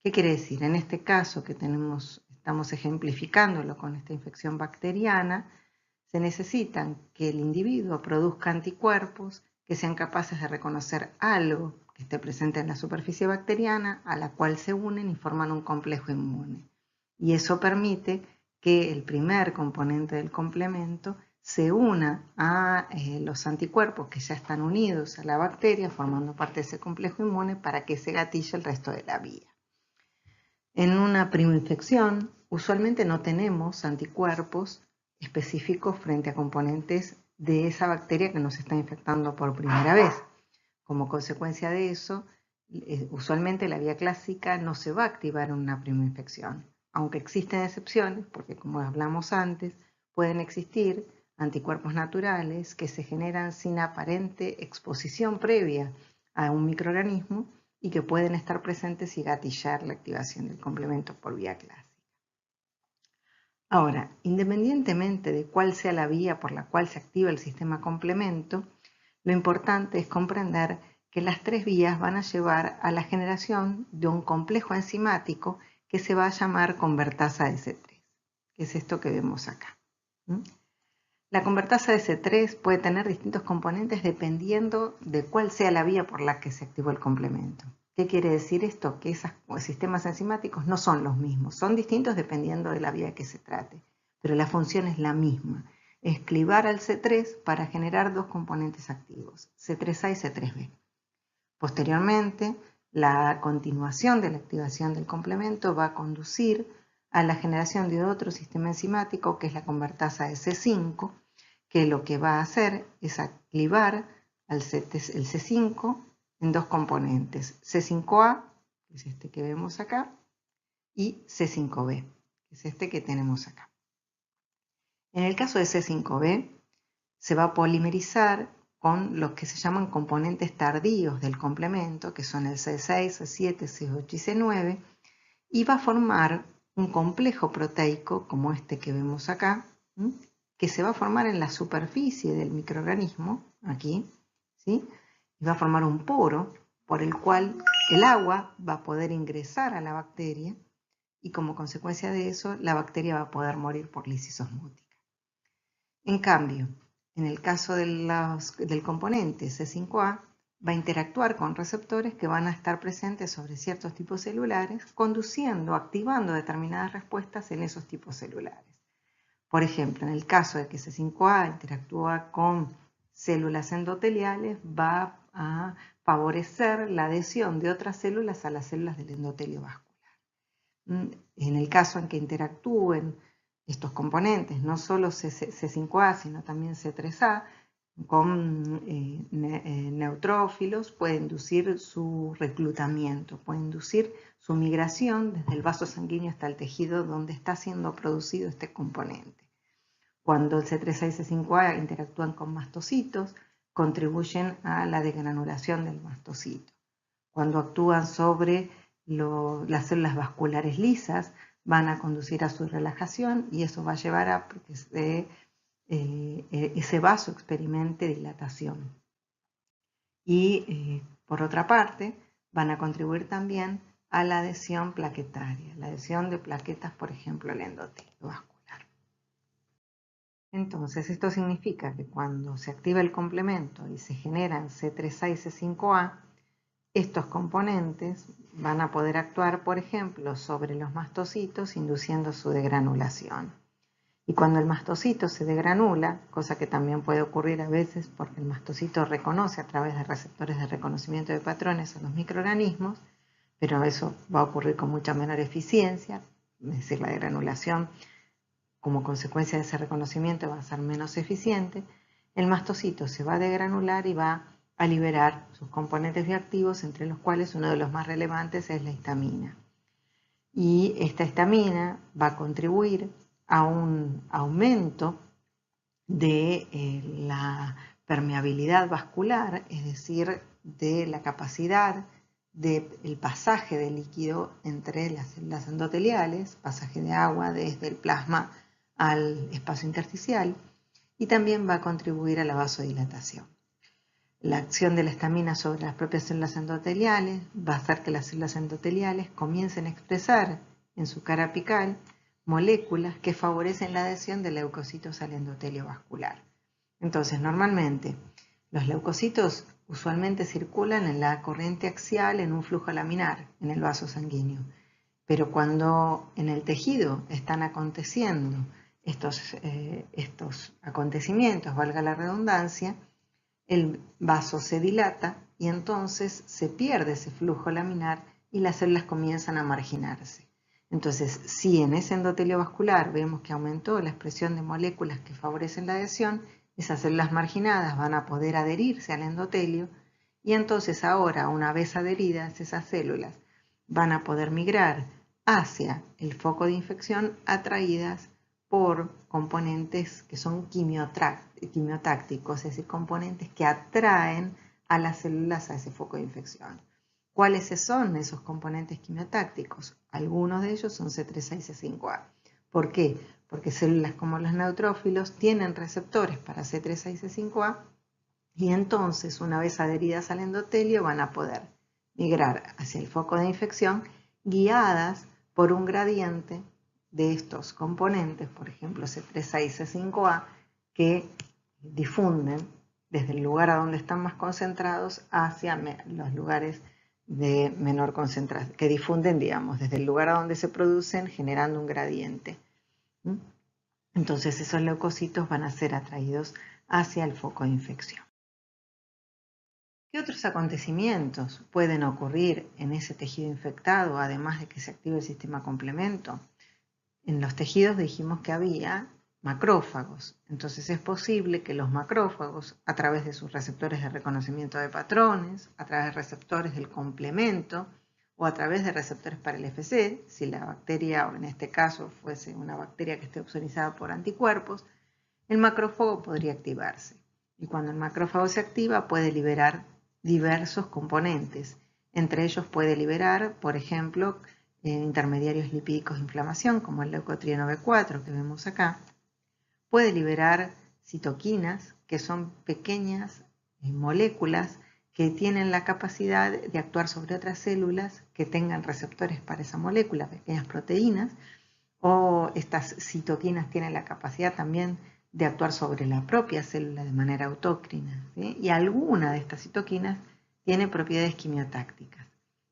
¿Qué quiere decir? En este caso que estamos ejemplificándolo con esta infección bacteriana, se necesitan que el individuo produzca anticuerpos que sean capaces de reconocer algo que esté presente en la superficie bacteriana, a la cual se unen y forman un complejo inmune. Y eso permite que el primer componente del complemento se una a los anticuerpos que ya están unidos a la bacteria, formando parte de ese complejo inmune, para que se gatille el resto de la vía. En una primoinfección, usualmente no tenemos anticuerpos específicos frente a componentes de esa bacteria que nos está infectando por primera vez. Como consecuencia de eso, usualmente la vía clásica no se va a activar en una primoinfección, aunque existen excepciones, porque como hablamos antes, pueden existir anticuerpos naturales que se generan sin aparente exposición previa a un microorganismo y que pueden estar presentes y gatillar la activación del complemento por vía clásica. Ahora, independientemente de cuál sea la vía por la cual se activa el sistema complemento, lo importante es comprender que las tres vías van a llevar a la generación de un complejo enzimático que se va a llamar convertasa de C3, que es esto que vemos acá. La convertasa de C3 puede tener distintos componentes dependiendo de cuál sea la vía por la que se activó el complemento. ¿Qué quiere decir esto? Que esos sistemas enzimáticos no son los mismos, son distintos dependiendo de la vía que se trate, pero la función es la misma, es clivar al C3 para generar dos componentes activos, C3A y C3B. Posteriormente, la continuación de la activación del complemento va a conducir a la generación de otro sistema enzimático, que es la convertasa de C5, que lo que va a hacer es activar el C5 en dos componentes, C5A, que es este que vemos acá, y C5B, que es este que tenemos acá. En el caso de C5B, se va a polimerizar con los que se llaman componentes tardíos del complemento, que son el C6, C7, C8 y C9, y va a formar un complejo proteico, como este que vemos acá, que se va a formar en la superficie del microorganismo, aquí, ¿sí? Y va a formar un poro por el cual el agua va a poder ingresar a la bacteria y como consecuencia de eso la bacteria va a poder morir por lisis osmótica. En cambio, en el caso del componente C5A, va a interactuar con receptores que van a estar presentes sobre ciertos tipos celulares, activando determinadas respuestas en esos tipos celulares. Por ejemplo, en el caso de que C5A interactúa con células endoteliales, va a favorecer la adhesión de otras células a las células del endotelio vascular. En el caso en que interactúen estos componentes, no solo C5A, sino también C3A, con neutrófilos, puede inducir su reclutamiento, puede inducir su migración desde el vaso sanguíneo hasta el tejido donde está siendo producido este componente. Cuando el C3A y C5A interactúan con mastocitos, contribuyen a la degranulación del mastocito. Cuando actúan sobre las células vasculares lisas, van a conducir a su relajación y eso va a llevar a que ese vaso experimente dilatación. Y por otra parte, van a contribuir también a la adhesión plaquetaria, la adhesión de plaquetas, por ejemplo, al endotelio vascular. Entonces, esto significa que cuando se activa el complemento y se generan C3A y C5A, estos componentes van a poder actuar, por ejemplo, sobre los mastocitos, induciendo su degranulación. Y cuando el mastocito se degranula, cosa que también puede ocurrir a veces porque el mastocito reconoce a través de receptores de reconocimiento de patrones a los microorganismos, pero eso va a ocurrir con mucha menor eficiencia, es decir, la degranulación como consecuencia de ese reconocimiento va a ser menos eficiente, el mastocito se va a degranular y va a liberar sus componentes bioactivos, entre los cuales uno de los más relevantes es la histamina. Y esta histamina va a contribuir a un aumento de la permeabilidad vascular, es decir, de la capacidad del pasaje de líquido entre las células endoteliales, pasaje de agua desde el plasma al espacio intersticial, y también va a contribuir a la vasodilatación. La acción de la histamina sobre las propias células endoteliales va a hacer que las células endoteliales comiencen a expresar en su cara apical moléculas que favorecen la adhesión de leucocitos al endotelio vascular. Entonces, normalmente, los leucocitos usualmente circulan en la corriente axial en un flujo laminar, en el vaso sanguíneo. Pero cuando en el tejido están aconteciendo estos acontecimientos, valga la redundancia, el vaso se dilata y entonces se pierde ese flujo laminar y las células comienzan a marginarse. Entonces, si en ese endotelio vascular vemos que aumentó la expresión de moléculas que favorecen la adhesión, esas células marginadas van a poder adherirse al endotelio y entonces ahora, una vez adheridas esas células, van a poder migrar hacia el foco de infección atraídas por componentes que son quimiotácticos, es decir, componentes que atraen a las células a ese foco de infección. ¿Cuáles son esos componentes quimiotácticos? Algunos de ellos son C3A y C5A. ¿Por qué? Porque células como los neutrófilos tienen receptores para C3A y C5A y entonces, una vez adheridas al endotelio, van a poder migrar hacia el foco de infección guiadas por un gradiente de estos componentes, por ejemplo C3A y C5A, que difunden desde el lugar a donde están más concentrados hacia los lugares de menor concentración, que difunden, digamos, desde el lugar a donde se producen, generando un gradiente. Entonces esos leucocitos van a ser atraídos hacia el foco de infección. ¿Qué otros acontecimientos pueden ocurrir en ese tejido infectado, además de que se active el sistema complemento? En los tejidos dijimos que había macrófagos, entonces es posible que los macrófagos, a través de sus receptores de reconocimiento de patrones, a través de receptores del complemento o a través de receptores para el FC, si la bacteria, o en este caso fuese una bacteria que esté opsonizada por anticuerpos, el macrófago podría activarse. Y cuando el macrófago se activa puede liberar diversos componentes. Entre ellos puede liberar, por ejemplo, intermediarios lipídicos de inflamación, como el leucotrieno B4 que vemos acá. Puede liberar citoquinas, que son pequeñas moléculas que tienen la capacidad de actuar sobre otras células que tengan receptores para esa molécula, pequeñas proteínas, o estas citoquinas tienen la capacidad también de actuar sobre la propia célula de manera autócrina, ¿sí? Y alguna de estas citoquinas tiene propiedades quimiotácticas.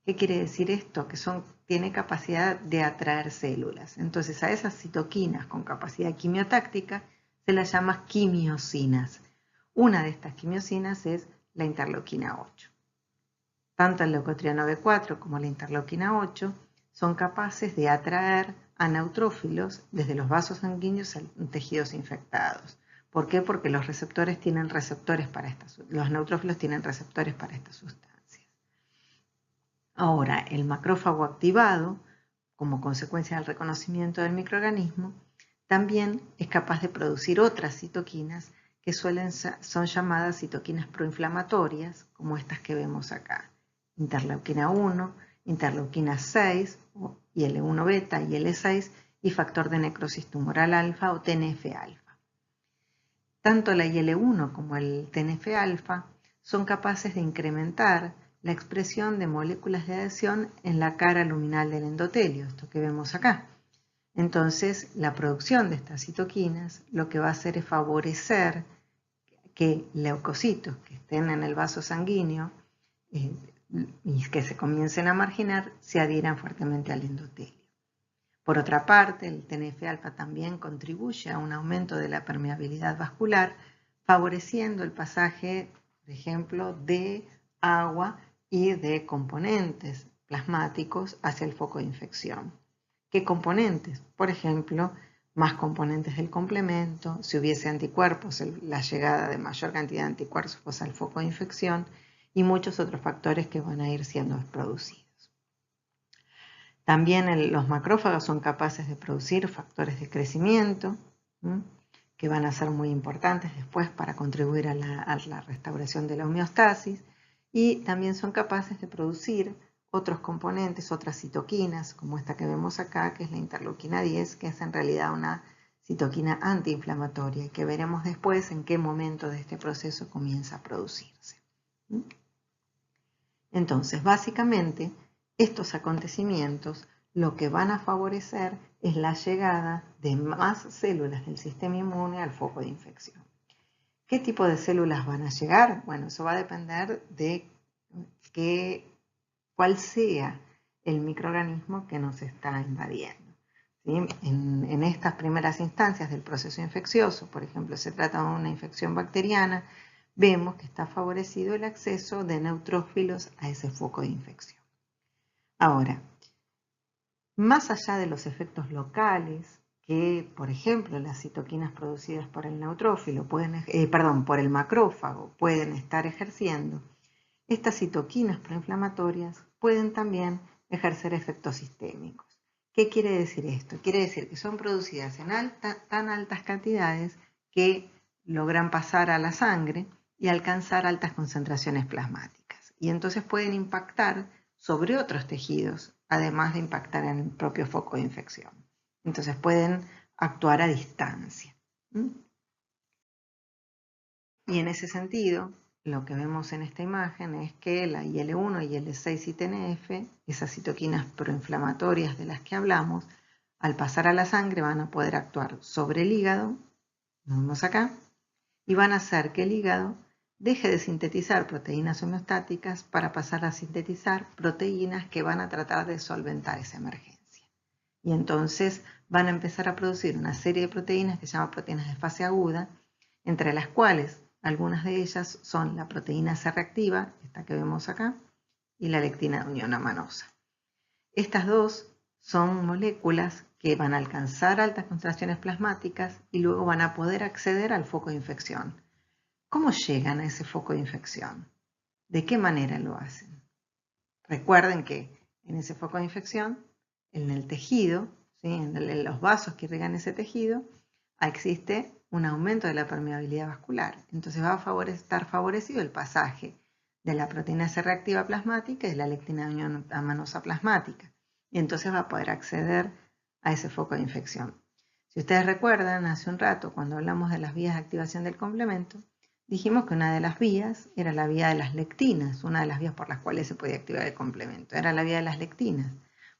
¿Qué quiere decir esto? Que tiene capacidad de atraer células. Entonces a esas citoquinas con capacidad quimiotáctica se las llama quimiosinas. Una de estas quimiosinas es la interleuquina 8. Tanto el leucotrieno B4 como la interleuquina 8 son capaces de atraer a neutrófilos desde los vasos sanguíneos a tejidos infectados. ¿Por qué? Porque los neutrófilos tienen receptores para estas sustancias. Ahora, el macrófago activado, como consecuencia del reconocimiento del microorganismo, también es capaz de producir otras citoquinas que son llamadas citoquinas proinflamatorias, como estas que vemos acá. Interleuquina 1, interleuquina 6 IL-1 beta, IL-6 y factor de necrosis tumoral alfa o TNF-alfa. Tanto la IL-1 como el TNF-alfa son capaces de incrementar la expresión de moléculas de adhesión en la cara luminal del endotelio, esto que vemos acá. Entonces, la producción de estas citoquinas lo que va a hacer es favorecer que leucocitos que estén en el vaso sanguíneo y que se comiencen a marginar se adhieran fuertemente al endotelio. Por otra parte, el TNF-alfa también contribuye a un aumento de la permeabilidad vascular, favoreciendo el pasaje, por ejemplo, de agua y de componentes plasmáticos hacia el foco de infección. ¿Qué componentes? Por ejemplo, más componentes del complemento, si hubiese anticuerpos, la llegada de mayor cantidad de anticuerpos al foco de infección y muchos otros factores que van a ir siendo producidos. También los macrófagos son capaces de producir factores de crecimiento, que van a ser muy importantes después para contribuir a la restauración de la homeostasis, y también son capaces de producir otros componentes, otras citoquinas, como esta que vemos acá, que es la interleuquina 10, que es en realidad una citoquina antiinflamatoria y que veremos después en qué momento de este proceso comienza a producirse. Entonces, básicamente, estos acontecimientos lo que van a favorecer es la llegada de más células del sistema inmune al foco de infección. ¿Qué tipo de células van a llegar? Bueno, eso va a depender de cuál sea el microorganismo que nos está invadiendo. ¿Sí? En estas primeras instancias del proceso infeccioso, por ejemplo, se trata de una infección bacteriana, vemos que está favorecido el acceso de neutrófilos a ese foco de infección. Ahora, más allá de los efectos locales que, por ejemplo, las citoquinas producidas por el neutrófilo por el macrófago pueden estar ejerciendo, estas citoquinas proinflamatorias pueden también ejercer efectos sistémicos. ¿Qué quiere decir esto? Quiere decir que son producidas en tan altas cantidades que logran pasar a la sangre y alcanzar altas concentraciones plasmáticas. Y entonces pueden impactar sobre otros tejidos, además de impactar en el propio foco de infección. Entonces pueden actuar a distancia. Y en ese sentido, lo que vemos en esta imagen es que la IL-1, IL-6 y TNF, esas citoquinas proinflamatorias de las que hablamos, al pasar a la sangre van a poder actuar sobre el hígado, lo vemos acá, y van a hacer que el hígado deje de sintetizar proteínas homeostáticas para pasar a sintetizar proteínas que van a tratar de solventar esa emergencia. Y entonces van a empezar a producir una serie de proteínas que se llaman proteínas de fase aguda, entre las cuales algunas de ellas son la proteína C reactiva, esta que vemos acá, y la lectina de unión amanosa. Estas dos son moléculas que van a alcanzar altas concentraciones plasmáticas y luego van a poder acceder al foco de infección. ¿Cómo llegan a ese foco de infección? ¿De qué manera lo hacen? Recuerden que en ese foco de infección, en el tejido, ¿sí? en los vasos que irrigan ese tejido, existe un aumento de la permeabilidad vascular. Entonces va a estar favorecido el pasaje de la proteína C reactiva plasmática y de la lectina de unión amanosa plasmática. Y entonces va a poder acceder a ese foco de infección. Si ustedes recuerdan, hace un rato, cuando hablamos de las vías de activación del complemento, dijimos que una de las vías era la vía de las lectinas, una de las vías por las cuales se podía activar el complemento, era la vía de las lectinas.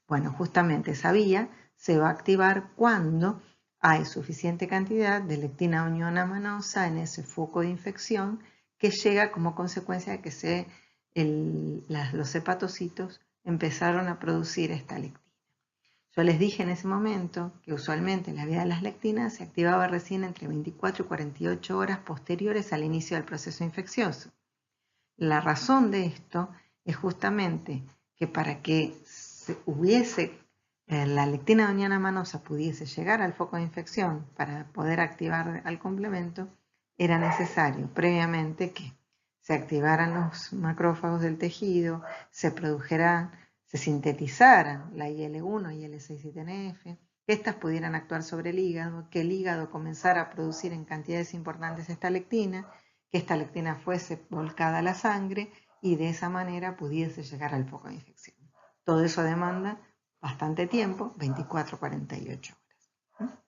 Bueno, justamente esa vía se va a activar cuando hay suficiente cantidad de lectina unión amanosa en ese foco de infección que llega como consecuencia de que los hepatocitos empezaron a producir esta lectina. Yo les dije en ese momento que usualmente la vía de las lectinas se activaba recién entre 24 y 48 horas posteriores al inicio del proceso infeccioso. La razón de esto es justamente que para que la lectina de unión amanosa pudiese llegar al foco de infección para poder activar al complemento, era necesario previamente que se activaran los macrófagos del tejido, se sintetizaran la IL-1, IL-6 y TNF, que éstas pudieran actuar sobre el hígado, que el hígado comenzara a producir en cantidades importantes esta lectina, que esta lectina fuese volcada a la sangre y de esa manera pudiese llegar al foco de infección. Todo eso demanda bastante tiempo, 24-48 horas.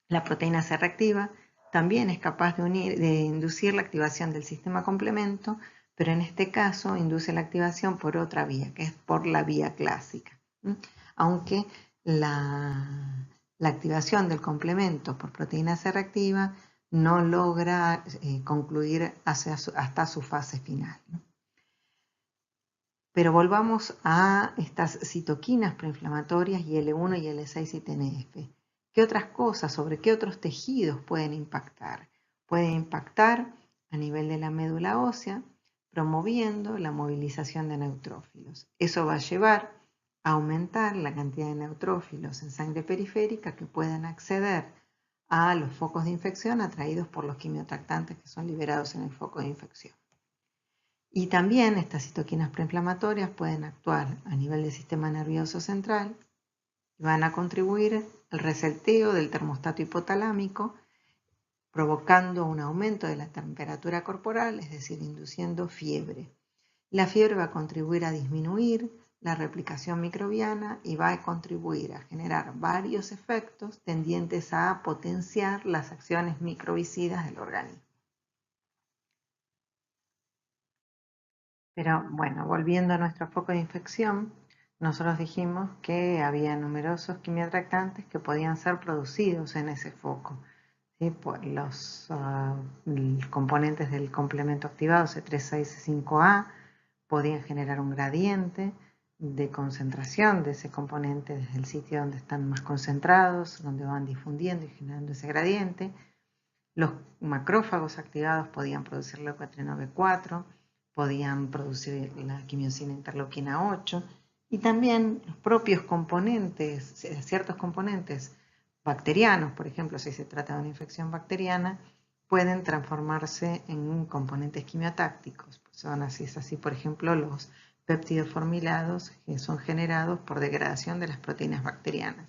La proteína C reactiva también es capaz de inducir la activación del sistema complemento, pero en este caso induce la activación por otra vía, que es por la vía clásica. Aunque la activación del complemento por proteína C reactiva no logra concluir hasta su fase final. Pero volvamos a estas citoquinas proinflamatorias y L1 y L6 y TNF. ¿Qué otras cosas, sobre qué otros tejidos pueden impactar? Pueden impactar a nivel de la médula ósea, promoviendo la movilización de neutrófilos. Eso va a llevar a aumentar la cantidad de neutrófilos en sangre periférica que puedan acceder a los focos de infección atraídos por los quimiotractantes que son liberados en el foco de infección. Y también estas citoquinas proinflamatorias pueden actuar a nivel del sistema nervioso central y van a contribuir al reseteo del termostato hipotalámico, provocando un aumento de la temperatura corporal, es decir, induciendo fiebre. La fiebre va a contribuir a disminuir la replicación microbiana y va a contribuir a generar varios efectos tendientes a potenciar las acciones microbicidas del organismo. Pero bueno, volviendo a nuestro foco de infección, nosotros dijimos que había numerosos quimiotractantes que podían ser producidos en ese foco. ¿Sí? Por los componentes del complemento activado C3, 6 y 5A podían generar un gradiente de concentración de ese componente desde el sitio donde están más concentrados, donde van difundiendo y generando ese gradiente. Los macrófagos activados podían producir leucotrieno B4, podían producir la quimiosina interleuquina 8 y también los propios componentes, ciertos componentes bacterianos, por ejemplo, si se trata de una infección bacteriana, pueden transformarse en componentes quimiotácticos. Es así, por ejemplo, los péptidos formilados que son generados por degradación de las proteínas bacterianas.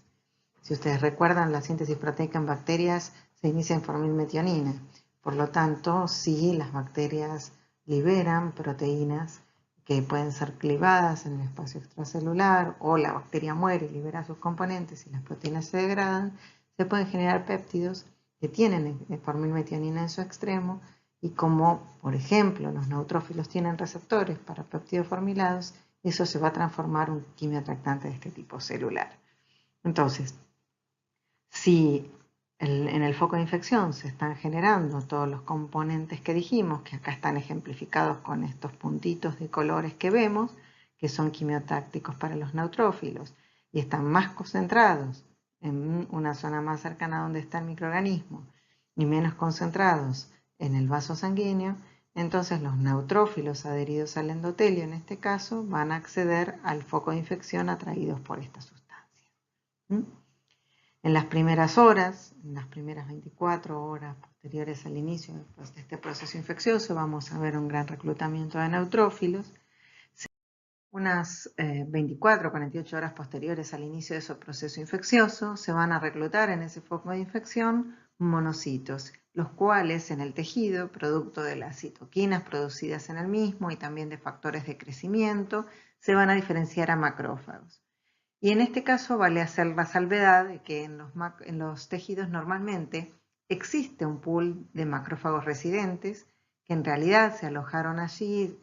Si ustedes recuerdan, la síntesis proteica en bacterias se inicia en formilmetionina. Por lo tanto, si las bacterias liberan proteínas que pueden ser clivadas en el espacio extracelular o la bacteria muere y libera sus componentes y las proteínas se degradan, se pueden generar péptidos que tienen formilmetionina en su extremo y como, por ejemplo, los neutrófilos tienen receptores para péptidos formilados, eso se va a transformar en un quimiotractante de este tipo celular. Entonces, si en el foco de infección se están generando todos los componentes que dijimos, que acá están ejemplificados con estos puntitos de colores que vemos, que son quimiotácticos para los neutrófilos, y están más concentrados en una zona más cercana a donde está el microorganismo y menos concentrados en el vaso sanguíneo, entonces los neutrófilos adheridos al endotelio, en este caso, van a acceder al foco de infección atraídos por esta sustancia. En las primeras horas, en las primeras 24 horas posteriores al inicio de este proceso infeccioso, vamos a ver un gran reclutamiento de neutrófilos. Unas 24 o 48 horas posteriores al inicio de ese proceso infeccioso, se van a reclutar en ese foco de infección monocitos, los cuales en el tejido, producto de las citoquinas producidas en el mismo y también de factores de crecimiento, se van a diferenciar a macrófagos. Y en este caso vale hacer la salvedad de que en los tejidos normalmente existe un pool de macrófagos residentes que en realidad se alojaron allí,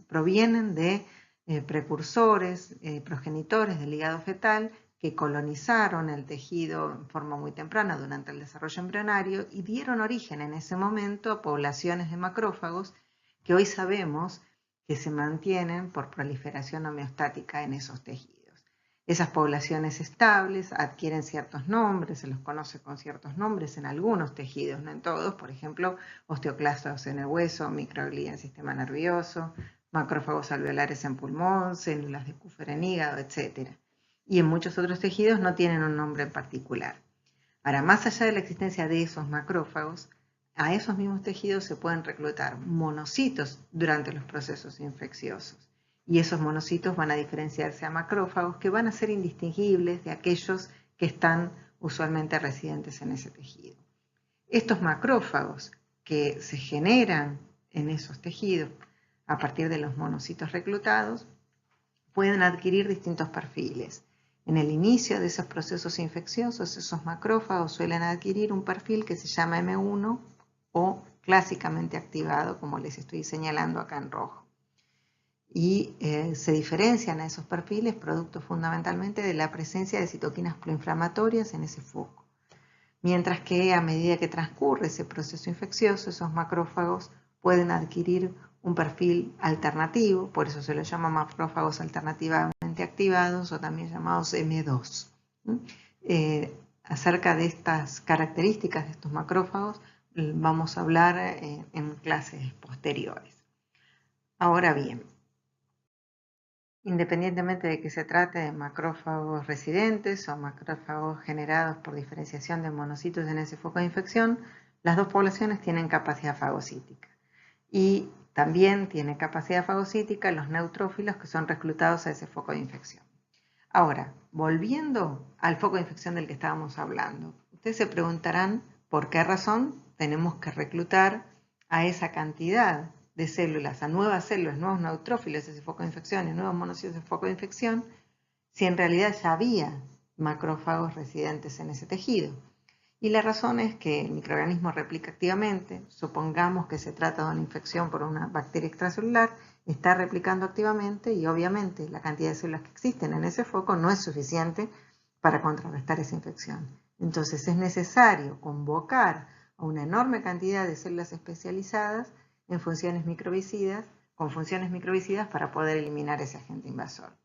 provienen de precursores, progenitores del hígado fetal que colonizaron el tejido en forma muy temprana durante el desarrollo embrionario y dieron origen en ese momento a poblaciones de macrófagos que hoy sabemos que se mantienen por proliferación homeostática en esos tejidos. Esas poblaciones estables adquieren ciertos nombres, se los conoce con ciertos nombres en algunos tejidos, no en todos, por ejemplo, osteoclastos en el hueso, microglía en el sistema nervioso, macrófagos alveolares en pulmón, células de Kupffer en hígado, etc. Y en muchos otros tejidos no tienen un nombre en particular. Ahora, más allá de la existencia de esos macrófagos, a esos mismos tejidos se pueden reclutar monocitos durante los procesos infecciosos. Y esos monocitos van a diferenciarse a macrófagos que van a ser indistinguibles de aquellos que están usualmente residentes en ese tejido. Estos macrófagos que se generan en esos tejidos a partir de los monocitos reclutados pueden adquirir distintos perfiles. En el inicio de esos procesos infecciosos, esos macrófagos suelen adquirir un perfil que se llama M1 o clásicamente activado, como les estoy señalando acá en rojo. Y se diferencian a esos perfiles producto fundamentalmente de la presencia de citoquinas proinflamatorias en ese foco. Mientras que a medida que transcurre ese proceso infeccioso, esos macrófagos pueden adquirir un perfil alternativo, por eso se los llama macrófagos alternativamente activados o también llamados M2. Acerca de estas características de estos macrófagos vamos a hablar en clases posteriores. Ahora bien, independientemente de que se trate de macrófagos residentes o macrófagos generados por diferenciación de monocitos en ese foco de infección, las dos poblaciones tienen capacidad fagocítica. Y también tiene capacidad fagocítica los neutrófilos que son reclutados a ese foco de infección. Ahora, volviendo al foco de infección del que estábamos hablando, ustedes se preguntarán por qué razón tenemos que reclutar a esa cantidad de células, a nuevas células, nuevos neutrófilos de ese foco de infección y nuevos monocitos de ese foco de infección, si en realidad ya había macrófagos residentes en ese tejido. Y la razón es que el microorganismo replica activamente, supongamos que se trata de una infección por una bacteria extracelular, está replicando activamente y obviamente la cantidad de células que existen en ese foco no es suficiente para contrarrestar esa infección. Entonces es necesario convocar a una enorme cantidad de células especializadas en funciones microbicidas, con funciones microbicidas para poder eliminar ese agente invasor.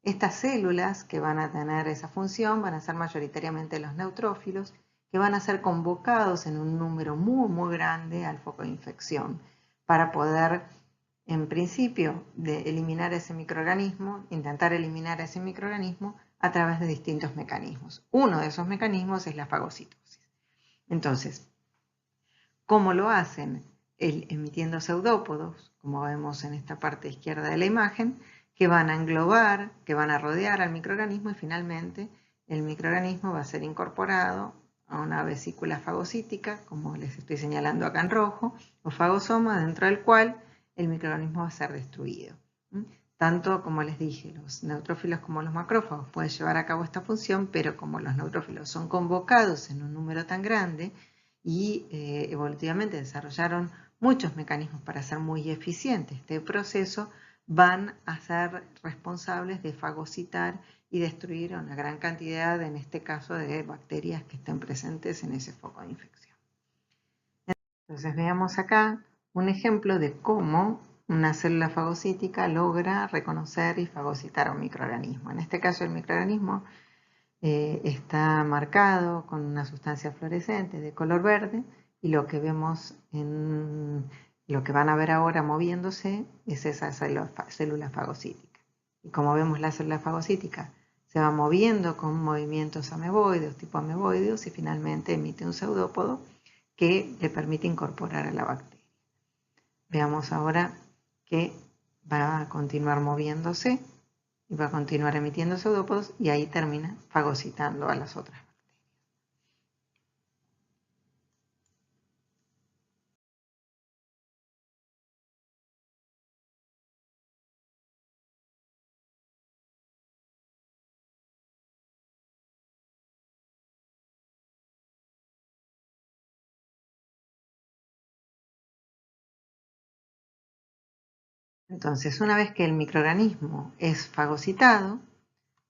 Estas células que van a tener esa función van a ser mayoritariamente los neutrófilos, que van a ser convocados en un número muy grande al foco de infección para poder, en principio, eliminar ese microorganismo, intentar eliminar ese microorganismo a través de distintos mecanismos. Uno de esos mecanismos es la fagocitosis. Entonces, ¿cómo lo hacen? Emitiendo pseudópodos, como vemos en esta parte izquierda de la imagen, que van a englobar, que van a rodear al microorganismo y finalmente el microorganismo va a ser incorporado a una vesícula fagocítica, como les estoy señalando acá en rojo, o fagosoma, dentro del cual el microorganismo va a ser destruido. Tanto, como les dije, los neutrófilos como los macrófagos pueden llevar a cabo esta función, pero como los neutrófilos son convocados en un número tan grande y evolutivamente desarrollaron muchos mecanismos para hacer muy eficiente este proceso, van a ser responsables de fagocitar y destruir una gran cantidad, en este caso, de bacterias que estén presentes en ese foco de infección. Entonces veamos acá un ejemplo de cómo una célula fagocítica logra reconocer y fagocitar a un microorganismo. En este caso el microorganismo está marcado con una sustancia fluorescente de color verde y lo que vemos lo que van a ver ahora moviéndose es esa célula fagocítica. Y como vemos la célula fagocítica se va moviendo con movimientos ameboideos, tipo ameboideos, y finalmente emite un pseudópodo que le permite incorporar a la bacteria. Veamos ahora que va a continuar moviéndose y va a continuar emitiendo pseudópodos y ahí termina fagocitando a las otras bacterias. Entonces, una vez que el microorganismo es fagocitado,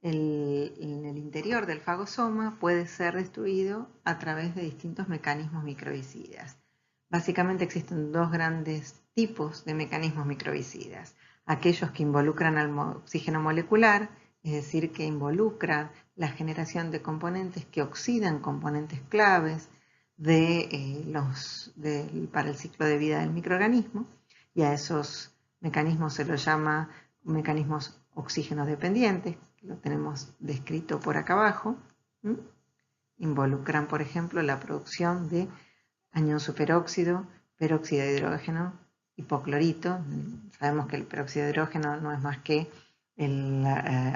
en el interior del fagosoma puede ser destruido a través de distintos mecanismos microbicidas. Básicamente existen dos grandes tipos de mecanismos microbicidas. Aquellos que involucran al oxígeno molecular, es decir, que involucran la generación de componentes que oxidan componentes claves para el ciclo de vida del microorganismo, y a esos mecanismos se los llama mecanismos oxígeno dependientes, lo tenemos descrito por acá abajo. Involucran, por ejemplo, la producción de anión superóxido, peróxido de hidrógeno, hipoclorito. Sabemos que el peróxido de hidrógeno no es más que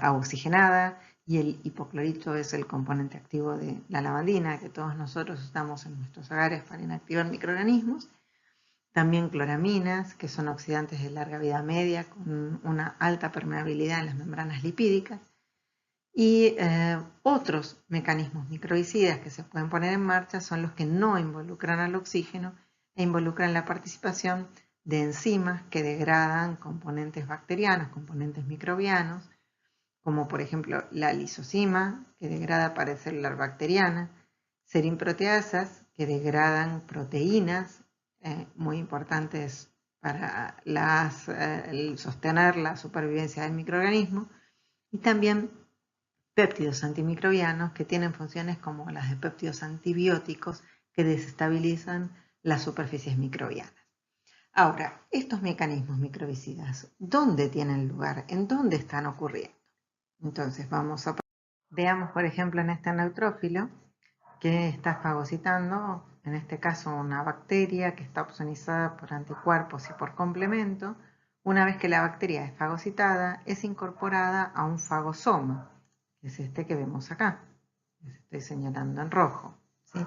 agua oxigenada y el hipoclorito es el componente activo de la lavandina que todos nosotros usamos en nuestros hogares para inactivar microorganismos. También cloraminas, que son oxidantes de larga vida media con una alta permeabilidad en las membranas lipídicas. Y otros mecanismos microbicidas que se pueden poner en marcha son los que no involucran al oxígeno e involucran la participación de enzimas que degradan componentes bacterianos, componentes microbianos, como por ejemplo la lisozima, que degrada pared celular bacteriana, serinproteasas, que degradan proteínas muy importantes para sostener la supervivencia del microorganismo, y también péptidos antimicrobianos que tienen funciones como las de péptidos antibióticos que desestabilizan las superficies microbianas. Ahora, estos mecanismos microbicidas, ¿dónde tienen lugar? ¿En dónde están ocurriendo? Entonces veamos por ejemplo en este neutrófilo que está fagocitando, en este caso una bacteria que está opsonizada por anticuerpos y por complemento. Una vez que la bacteria es fagocitada, es incorporada a un fagosoma, que es este que vemos acá, les estoy señalando en rojo, ¿sí?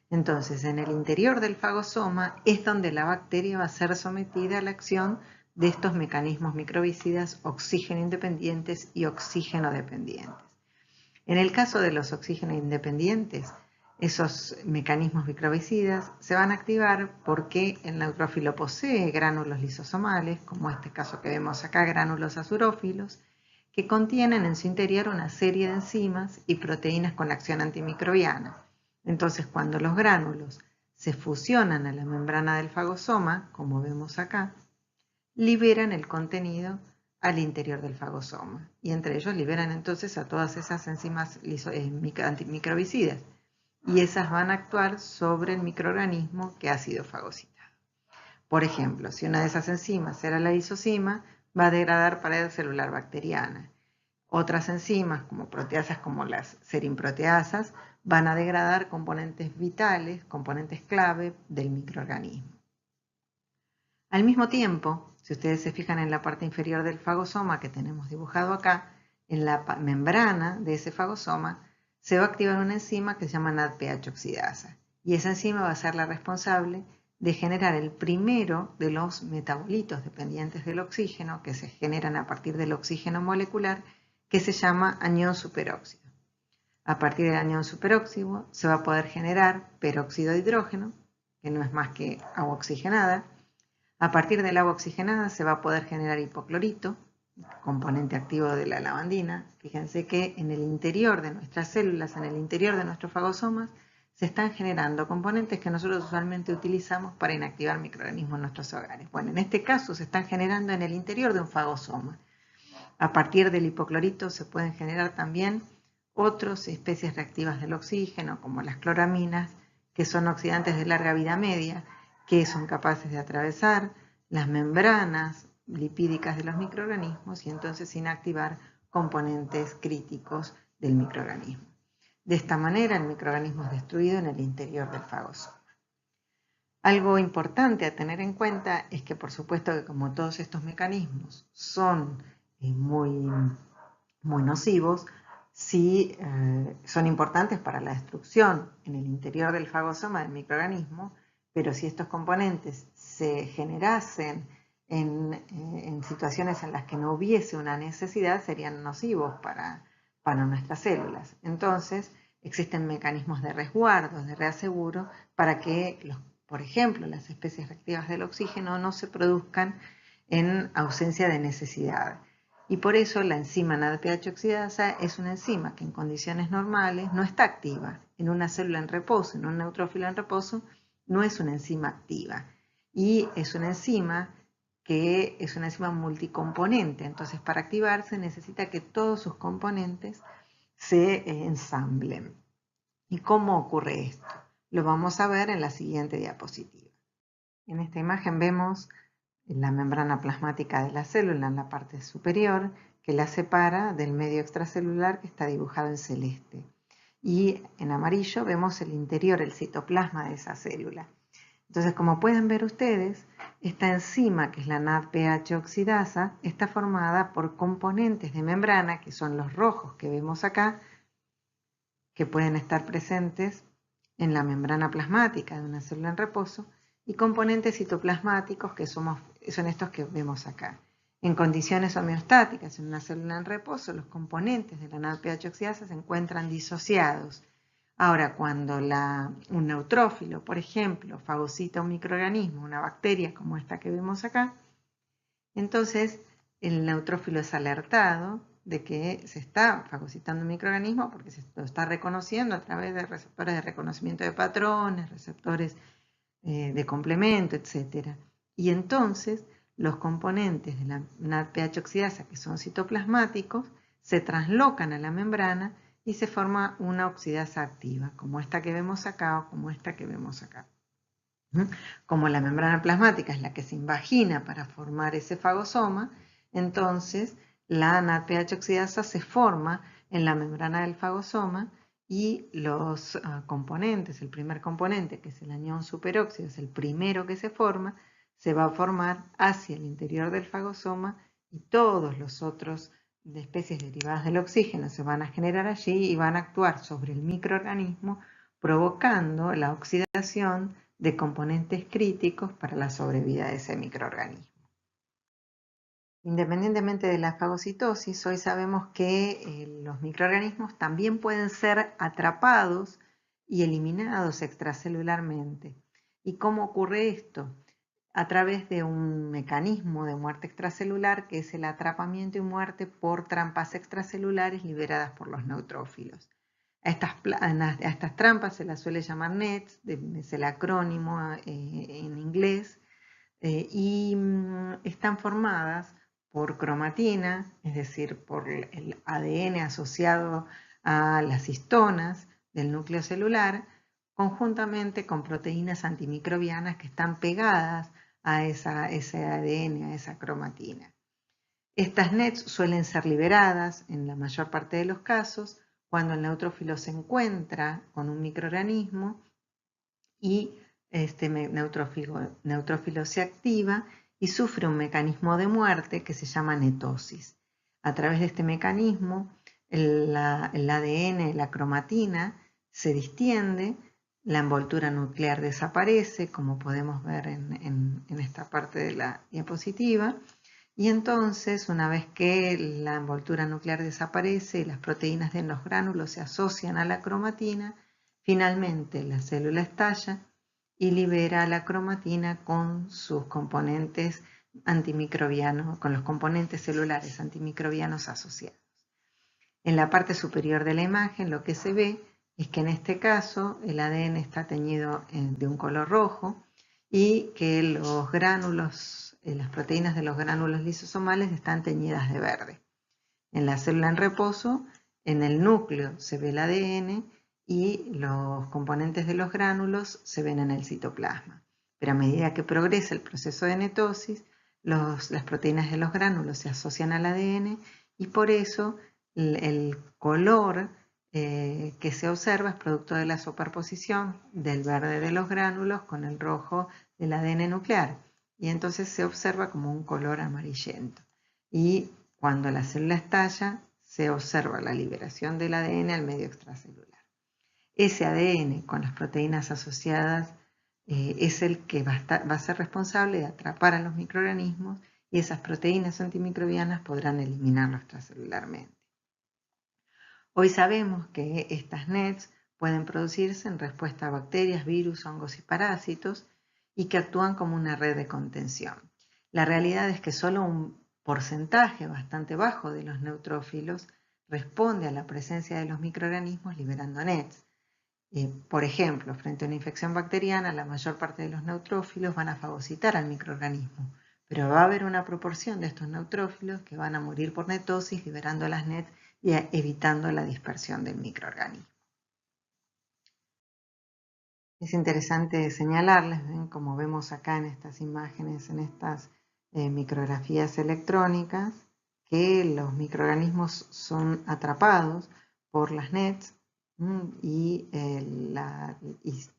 Entonces, en el interior del fagosoma es donde la bacteria va a ser sometida a la acción de estos mecanismos microbicidas oxígeno independientes y oxígeno dependientes. En el caso de los oxígeno independientes, esos mecanismos microbicidas se van a activar porque el neutrófilo posee gránulos lisosomales, como este caso que vemos acá, gránulos azurófilos, que contienen en su interior una serie de enzimas y proteínas con acción antimicrobiana. Entonces, cuando los gránulos se fusionan a la membrana del fagosoma, como vemos acá, liberan el contenido al interior del fagosoma, y entre ellos liberan entonces a todas esas enzimas antimicrobicidas, y esas van a actuar sobre el microorganismo que ha sido fagocitado. Por ejemplo, si una de esas enzimas era la lisozima, va a degradar pared celular bacteriana. Otras enzimas, como proteasas como las serinproteasas, van a degradar componentes vitales, componentes clave del microorganismo. Al mismo tiempo, si ustedes se fijan en la parte inferior del fagosoma que tenemos dibujado acá, en la membrana de ese fagosoma se va a activar una enzima que se llama NADPH oxidasa, y esa enzima va a ser la responsable de generar el primero de los metabolitos dependientes del oxígeno que se generan a partir del oxígeno molecular, que se llama anión superóxido. A partir del anión superóxido se va a poder generar peróxido de hidrógeno, que no es más que agua oxigenada. A partir del agua oxigenada se va a poder generar hipoclorito, componente activo de la lavandina. Fíjense que en el interior de nuestras células, en el interior de nuestros fagosomas, se están generando componentes que nosotros usualmente utilizamos para inactivar microorganismos en nuestros hogares. Bueno, en este caso se están generando en el interior de un fagosoma. A partir del hipoclorito se pueden generar también otras especies reactivas del oxígeno, como las cloraminas, que son oxidantes de larga vida media, que son capaces de atravesar las membranas lipídicas de los microorganismos y entonces inactivar componentes críticos del microorganismo. De esta manera, el microorganismo es destruido en el interior del fagosoma. Algo importante a tener en cuenta es que, por supuesto, que como todos estos mecanismos son muy nocivos, sí son importantes para la destrucción en el interior del fagosoma del microorganismo, pero si estos componentes se generasen en situaciones en las que no hubiese una necesidad, serían nocivos para nuestras células. Entonces, existen mecanismos de resguardo, de reaseguro, para que, por ejemplo, las especies reactivas del oxígeno no se produzcan en ausencia de necesidad. Y por eso la enzima NADPH oxidasa es una enzima que en condiciones normales no está activa. En una célula en reposo, en un neutrófilo en reposo, no es una enzima activa. Y es una enzima que es una enzima multicomponente. Entonces, para activarse necesita que todos sus componentes se ensamblen. ¿Y cómo ocurre esto? Lo vamos a ver en la siguiente diapositiva. En esta imagen vemos la membrana plasmática de la célula en la parte superior, que la separa del medio extracelular que está dibujado en celeste. Y en amarillo vemos el interior, el citoplasma de esa célula. Entonces, como pueden ver ustedes, esta enzima, que es la NADPH oxidasa, está formada por componentes de membrana, que son los rojos que vemos acá, que pueden estar presentes en la membrana plasmática de una célula en reposo, y componentes citoplasmáticos que son estos que vemos acá. En condiciones homeostáticas, en una célula en reposo, los componentes de la NADPH oxidasa se encuentran disociados. Ahora, cuando un neutrófilo, por ejemplo, fagocita un microorganismo, una bacteria como esta que vemos acá, entonces el neutrófilo es alertado de que se está fagocitando un microorganismo porque se lo está reconociendo a través de receptores de reconocimiento de patrones, receptores de complemento, etc. Y entonces los componentes de la NADPH oxidasa, que son citoplasmáticos, se traslocan a la membrana y se forma una oxidasa activa, como esta que vemos acá o como esta que vemos acá. Como la membrana plasmática es la que se invagina para formar ese fagosoma, entonces la NADPH oxidasa se forma en la membrana del fagosoma y los componentes, el primer componente, que es el anión superóxido, es el primero que se forma, se va a formar hacia el interior del fagosoma y todos los otros de especies derivadas del oxígeno se van a generar allí y van a actuar sobre el microorganismo, provocando la oxidación de componentes críticos para la sobrevida de ese microorganismo. Independientemente de la fagocitosis, hoy sabemos que los microorganismos también pueden ser atrapados y eliminados extracelularmente. ¿Y cómo ocurre esto? A través de un mecanismo de muerte extracelular que es el atrapamiento y muerte por trampas extracelulares liberadas por los neutrófilos. A estas trampas se las suele llamar NETs, es el acrónimo en inglés, y están formadas por cromatina, es decir, por el ADN asociado a las histonas del núcleo celular, conjuntamente con proteínas antimicrobianas que están pegadas a ese ADN, a esa cromatina. Estas NETs suelen ser liberadas en la mayor parte de los casos cuando el neutrófilo se encuentra con un microorganismo y este neutrófilo se activa y sufre un mecanismo de muerte que se llama netosis. A través de este mecanismo, el ADN, la cromatina, se distiende, la envoltura nuclear desaparece, como podemos ver en esta parte de la diapositiva, y entonces, una vez que la envoltura nuclear desaparece y las proteínas de los gránulos se asocian a la cromatina, finalmente la célula estalla y libera la cromatina con sus componentes antimicrobianos, con los componentes celulares antimicrobianos asociados. En la parte superior de la imagen lo que se ve es que en este caso el ADN está teñido de un color rojo y que los gránulos, las proteínas de los gránulos lisosomales están teñidas de verde. En la célula en reposo, en el núcleo se ve el ADN y los componentes de los gránulos se ven en el citoplasma. Pero a medida que progresa el proceso de netosis, las proteínas de los gránulos se asocian al ADN y por eso el color que se observa es producto de la superposición del verde de los gránulos con el rojo del ADN nuclear. Y entonces se observa como un color amarillento. Y cuando la célula estalla, se observa la liberación del ADN al medio extracelular. Ese ADN con las proteínas asociadas es el que va a ser responsable de atrapar a los microorganismos y esas proteínas antimicrobianas podrán eliminarlo extracelularmente. Hoy sabemos que estas NETs pueden producirse en respuesta a bacterias, virus, hongos y parásitos y que actúan como una red de contención. La realidad es que solo un porcentaje bastante bajo de los neutrófilos responde a la presencia de los microorganismos liberando NETs. Por ejemplo, frente a una infección bacteriana, la mayor parte de los neutrófilos van a fagocitar al microorganismo, pero va a haber una proporción de estos neutrófilos que van a morir por netosis liberando las NETs y evitando la dispersión del microorganismo. Es interesante señalarles, ¿ven? Como vemos acá en estas imágenes, en estas micrografías electrónicas, que los microorganismos son atrapados por las NETs y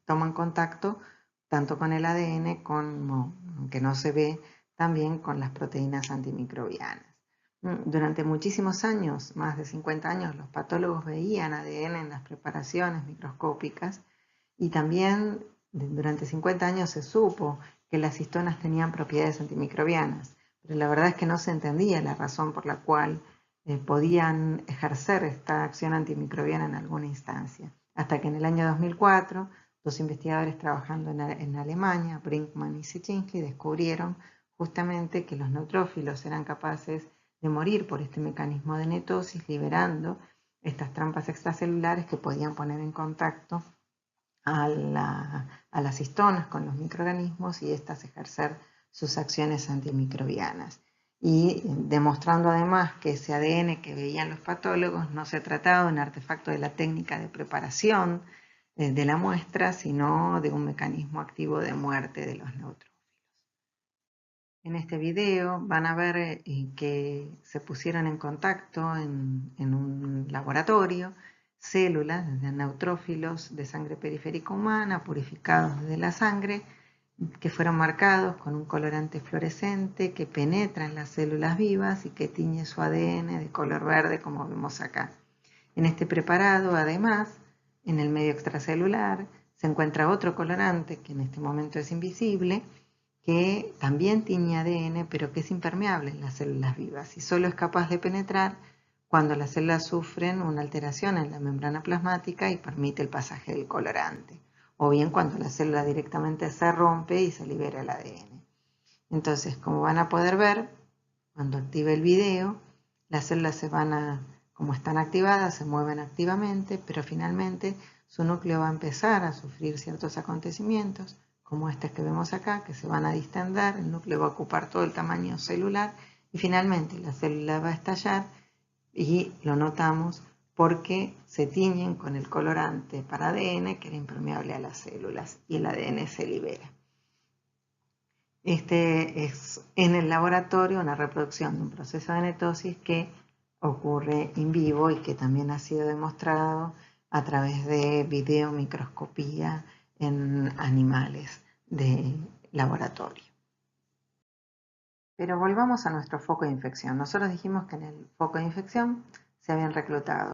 toman contacto tanto con el ADN, aunque no se ve, también con las proteínas antimicrobianas. Durante muchísimos años, más de 50 años, los patólogos veían ADN en las preparaciones microscópicas y también durante 50 años se supo que las histonas tenían propiedades antimicrobianas. pero la verdad es que no se entendía la razón por la cual podían ejercer esta acción antimicrobiana en alguna instancia. Hasta que en el año 2004, dos investigadores trabajando en Alemania, Brinkmann y Sitchinski, descubrieron justamente que los neutrófilos eran capaces de morir por este mecanismo de netosis, liberando estas trampas extracelulares que podían poner en contacto a las histonas con los microorganismos y éstas ejercer sus acciones antimicrobianas. Y demostrando además que ese ADN que veían los patólogos no se trataba de un artefacto de la técnica de preparación de la muestra, sino de un mecanismo activo de muerte de los neutrófilos. En este video van a ver que se pusieron en contacto en un laboratorio células de neutrófilos de sangre periférica humana purificados de la sangre que fueron marcados con un colorante fluorescente que penetra en las células vivas y que tiñe su ADN de color verde como vemos acá. En este preparado, además, en el medio extracelular se encuentra otro colorante que en este momento es invisible, que también tiñe ADN, pero que es impermeable en las células vivas y solo es capaz de penetrar cuando las células sufren una alteración en la membrana plasmática y permite el pasaje del colorante, o bien cuando la célula directamente se rompe y se libera el ADN. Entonces, como van a poder ver, cuando active el video, las células como están activadas, se mueven activamente, pero finalmente su núcleo va a empezar a sufrir ciertos acontecimientos, como este que vemos acá, que se van a distender, el núcleo va a ocupar todo el tamaño celular y finalmente la célula va a estallar y lo notamos porque se tiñen con el colorante para ADN que era impermeable a las células y el ADN se libera. Este es en el laboratorio una reproducción de un proceso de netosis que ocurre in vivo y que también ha sido demostrado a través de videomicroscopía en animales de laboratorio. Pero volvamos a nuestro foco de infección. Nosotros dijimos que en el foco de infección se habían reclutado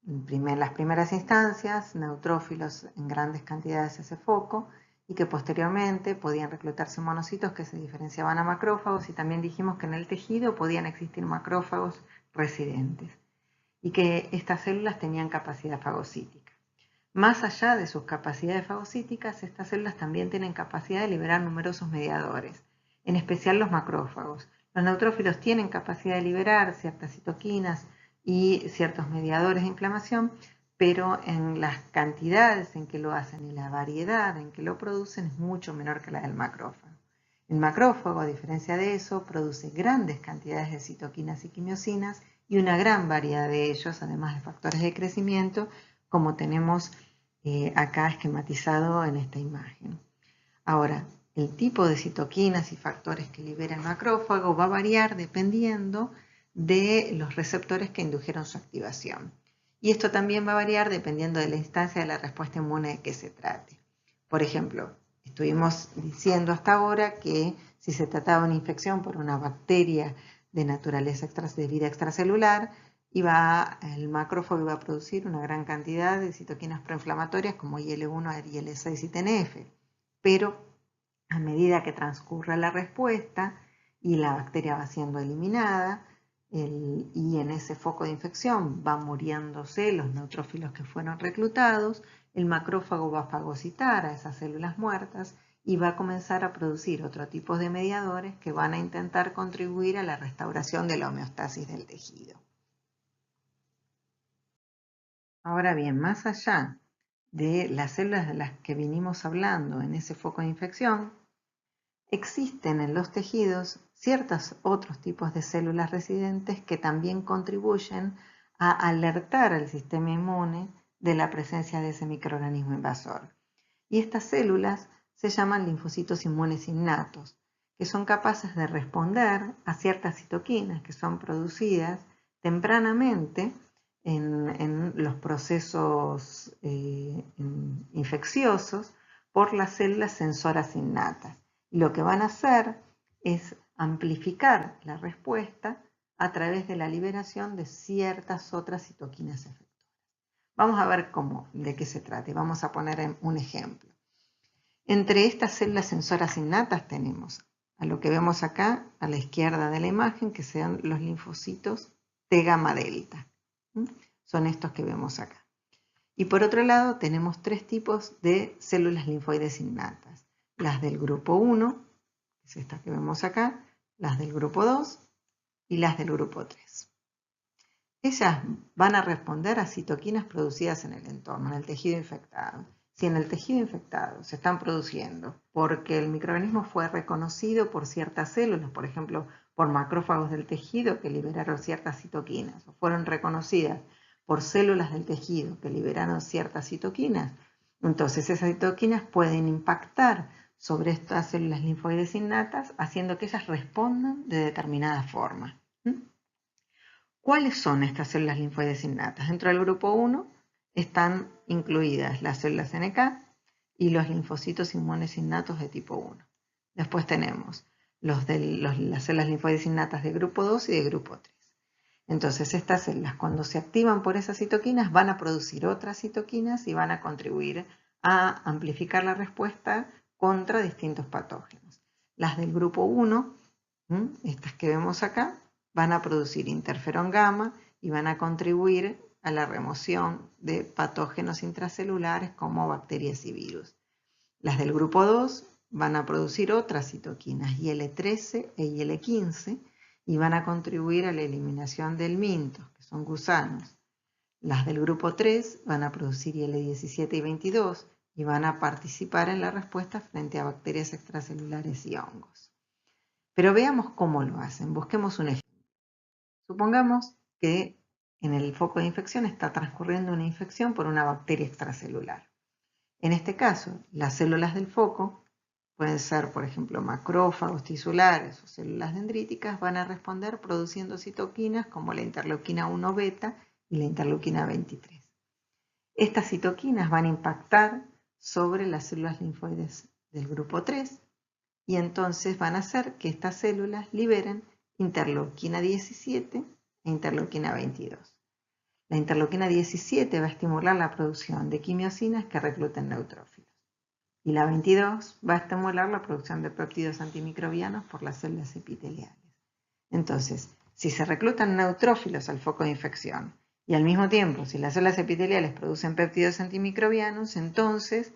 en las primeras instancias neutrófilos en grandes cantidades a ese foco y que posteriormente podían reclutarse monocitos que se diferenciaban a macrófagos y también dijimos que en el tejido podían existir macrófagos residentes y que estas células tenían capacidad fagocítica. Más allá de sus capacidades fagocíticas, estas células también tienen capacidad de liberar numerosos mediadores, en especial los macrófagos. Los neutrófilos tienen capacidad de liberar ciertas citoquinas y ciertos mediadores de inflamación, pero en las cantidades en que lo hacen y la variedad en que lo producen es mucho menor que la del macrófago. El macrófago, a diferencia de eso, produce grandes cantidades de citoquinas y quimiosinas y una gran variedad de ellos, además de factores de crecimiento, como tenemos acá esquematizado en esta imagen. Ahora, el tipo de citoquinas y factores que libera el macrófago va a variar dependiendo de los receptores que indujeron su activación. Y esto también va a variar dependiendo de la instancia de la respuesta inmune de que se trate. Por ejemplo, estuvimos diciendo hasta ahora que si se trataba de una infección por una bacteria de naturaleza de vida extracelular, el macrófago iba a producir una gran cantidad de citoquinas proinflamatorias como IL-1, IL-6 y TNF. Pero a medida que transcurre la respuesta y la bacteria va siendo eliminada, y en ese foco de infección van muriéndose los neutrófilos que fueron reclutados, el macrófago va a fagocitar a esas células muertas y va a comenzar a producir otro tipo de mediadores que van a intentar contribuir a la restauración de la homeostasis del tejido. Ahora bien, más allá de las células de las que vinimos hablando en ese foco de infección, existen en los tejidos ciertos otros tipos de células residentes que también contribuyen a alertar al sistema inmune de la presencia de ese microorganismo invasor. Y estas células se llaman linfocitos inmunes innatos, que son capaces de responder a ciertas citoquinas que son producidas tempranamente en los procesos infecciosos por las células sensoras innatas. Y lo que van a hacer es amplificar la respuesta a través de la liberación de ciertas otras citoquinas efectoras. Vamos a ver de qué se trata y vamos a poner un ejemplo. Entre estas células sensoras innatas tenemos a lo que vemos acá a la izquierda de la imagen, que sean los linfocitos T gamma delta. Son estos que vemos acá. Y por otro lado tenemos tres tipos de células linfoides innatas. Las del grupo 1, que es esta que vemos acá, las del grupo 2 y las del grupo 3. Ellas van a responder a citoquinas producidas en el entorno, en el tejido infectado. Si en el tejido infectado se están produciendo porque el microorganismo fue reconocido por ciertas células, por ejemplo, por macrófagos del tejido que liberaron ciertas citoquinas, o fueron reconocidas por células del tejido que liberaron ciertas citoquinas, entonces esas citoquinas pueden impactar sobre estas células linfoides innatas, haciendo que ellas respondan de determinada forma. ¿Cuáles son estas células linfoides innatas? Dentro del grupo 1 están incluidas las células NK y los linfocitos inmunes innatos de tipo 1. Después tenemos las células linfoides innatas de grupo 2 y de grupo 3. Entonces estas células, cuando se activan por esas citoquinas, van a producir otras citoquinas y van a contribuir a amplificar la respuesta contra distintos patógenos. Las del grupo 1, estas que vemos acá, van a producir interferón gamma y van a contribuir a la remoción de patógenos intracelulares como bacterias y virus. Las del grupo 2 van a producir otras citoquinas, IL-13 e IL-15, y van a contribuir a la eliminación del mintos, que son gusanos. Las del grupo 3 van a producir IL-17 y 22 y van a participar en la respuesta frente a bacterias extracelulares y hongos. Pero veamos cómo lo hacen. Busquemos un ejemplo. Supongamos que en el foco de infección está transcurriendo una infección por una bacteria extracelular. En este caso, las células del foco, pueden ser, por ejemplo, macrófagos tisulares o células dendríticas, van a responder produciendo citoquinas como la interleuquina 1 beta y la interleuquina 23. Estas citoquinas van a impactar sobre las células linfoides del grupo 3 y entonces van a hacer que estas células liberen interleuquina 17 e interleuquina 22. La interleuquina 17 va a estimular la producción de quimiosinas que recluten neutrófilos. Y la 22 va a estimular la producción de péptidos antimicrobianos por las células epiteliales. Entonces, si se reclutan neutrófilos al foco de infección y al mismo tiempo si las células epiteliales producen péptidos antimicrobianos, entonces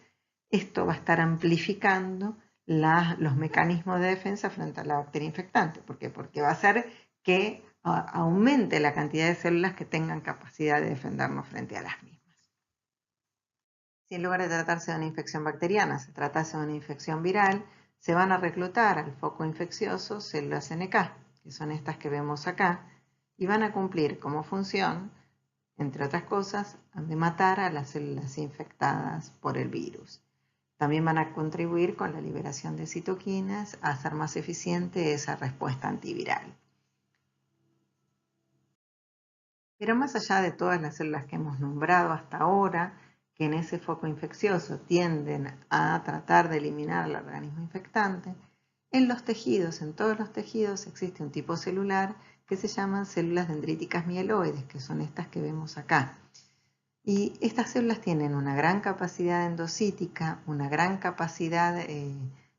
esto va a estar amplificando los mecanismos de defensa frente a la bacteria infectante. ¿Por qué? Porque va a hacer que aumente la cantidad de células que tengan capacidad de defendernos frente a las mismas. Si en lugar de tratarse de una infección bacteriana se tratase de una infección viral, se van a reclutar al foco infeccioso células NK, que son estas que vemos acá, y van a cumplir como función, entre otras cosas, de matar a las células infectadas por el virus. También van a contribuir con la liberación de citoquinas a hacer más eficiente esa respuesta antiviral. Pero más allá de todas las células que hemos nombrado hasta ahora, que en ese foco infeccioso tienden a tratar de eliminar al organismo infectante, en los tejidos, en todos los tejidos, existe un tipo celular que se llaman células dendríticas mieloides, que son estas que vemos acá. Y estas células tienen una gran capacidad endocítica, una gran capacidad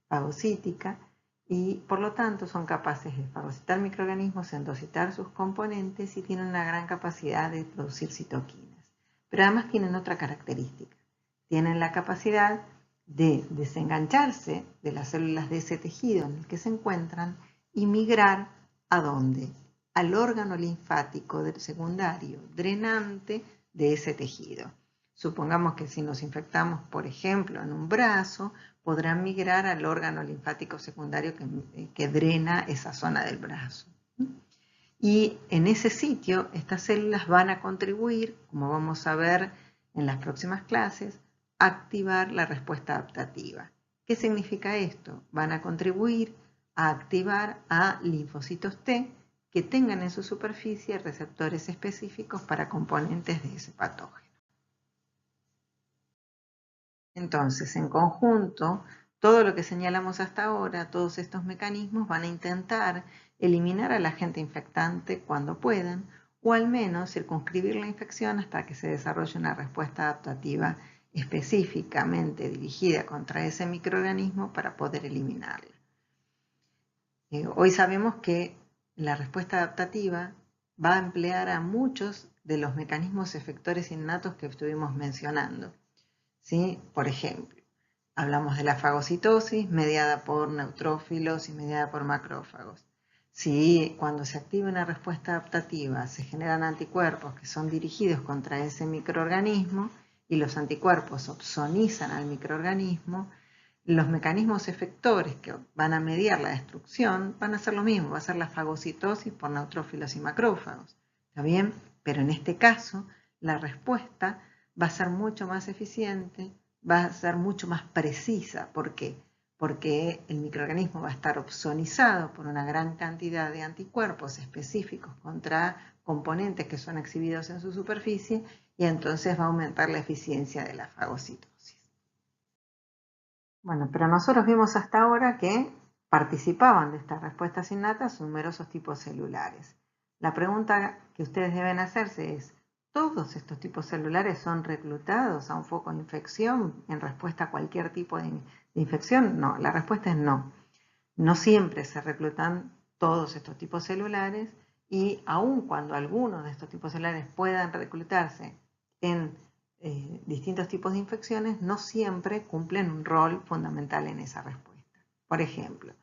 fagocítica, y por lo tanto son capaces de fagocitar microorganismos, endocitar sus componentes y tienen una gran capacidad de producir citoquinas. Pero además tienen otra característica. Tienen la capacidad de desengancharse de las células de ese tejido en el que se encuentran y migrar ¿a dónde? Al órgano linfático del secundario drenante de ese tejido. Supongamos que si nos infectamos, por ejemplo, en un brazo, podrán migrar al órgano linfático secundario que drena esa zona del brazo. Y en ese sitio, estas células van a contribuir, como vamos a ver en las próximas clases, a activar la respuesta adaptativa. ¿Qué significa esto? Van a contribuir a activar a linfocitos T que tengan en su superficie receptores específicos para componentes de ese patógeno. Entonces, en conjunto, todo lo que señalamos hasta ahora, todos estos mecanismos van a intentar eliminar al agente infectante cuando puedan, o al menos circunscribir la infección hasta que se desarrolle una respuesta adaptativa específicamente dirigida contra ese microorganismo para poder eliminarla. Hoy sabemos que la respuesta adaptativa va a emplear a muchos de los mecanismos efectores innatos que estuvimos mencionando, ¿sí? Por ejemplo, hablamos de la fagocitosis mediada por neutrófilos y mediada por macrófagos. Si cuando se activa una respuesta adaptativa se generan anticuerpos que son dirigidos contra ese microorganismo y los anticuerpos opsonizan al microorganismo, los mecanismos efectores que van a mediar la destrucción van a ser lo mismo, va a ser la fagocitosis por neutrófilos y macrófagos. ¿Está bien? Pero en este caso, la respuesta va a ser mucho más eficiente, va a ser mucho más precisa. ¿Por qué? Porque el microorganismo va a estar opsonizado por una gran cantidad de anticuerpos específicos contra componentes que son exhibidos en su superficie y entonces va a aumentar la eficiencia de la fagocitosis. Bueno, pero nosotros vimos hasta ahora que participaban de estas respuestas innatas numerosos tipos celulares. La pregunta que ustedes deben hacerse es, ¿todos estos tipos celulares son reclutados a un foco de infección en respuesta a cualquier tipo de infección? No, la respuesta es no. No siempre se reclutan todos estos tipos celulares y aun cuando algunos de estos tipos celulares puedan reclutarse en distintos tipos de infecciones, no siempre cumplen un rol fundamental en esa respuesta. Por ejemplo,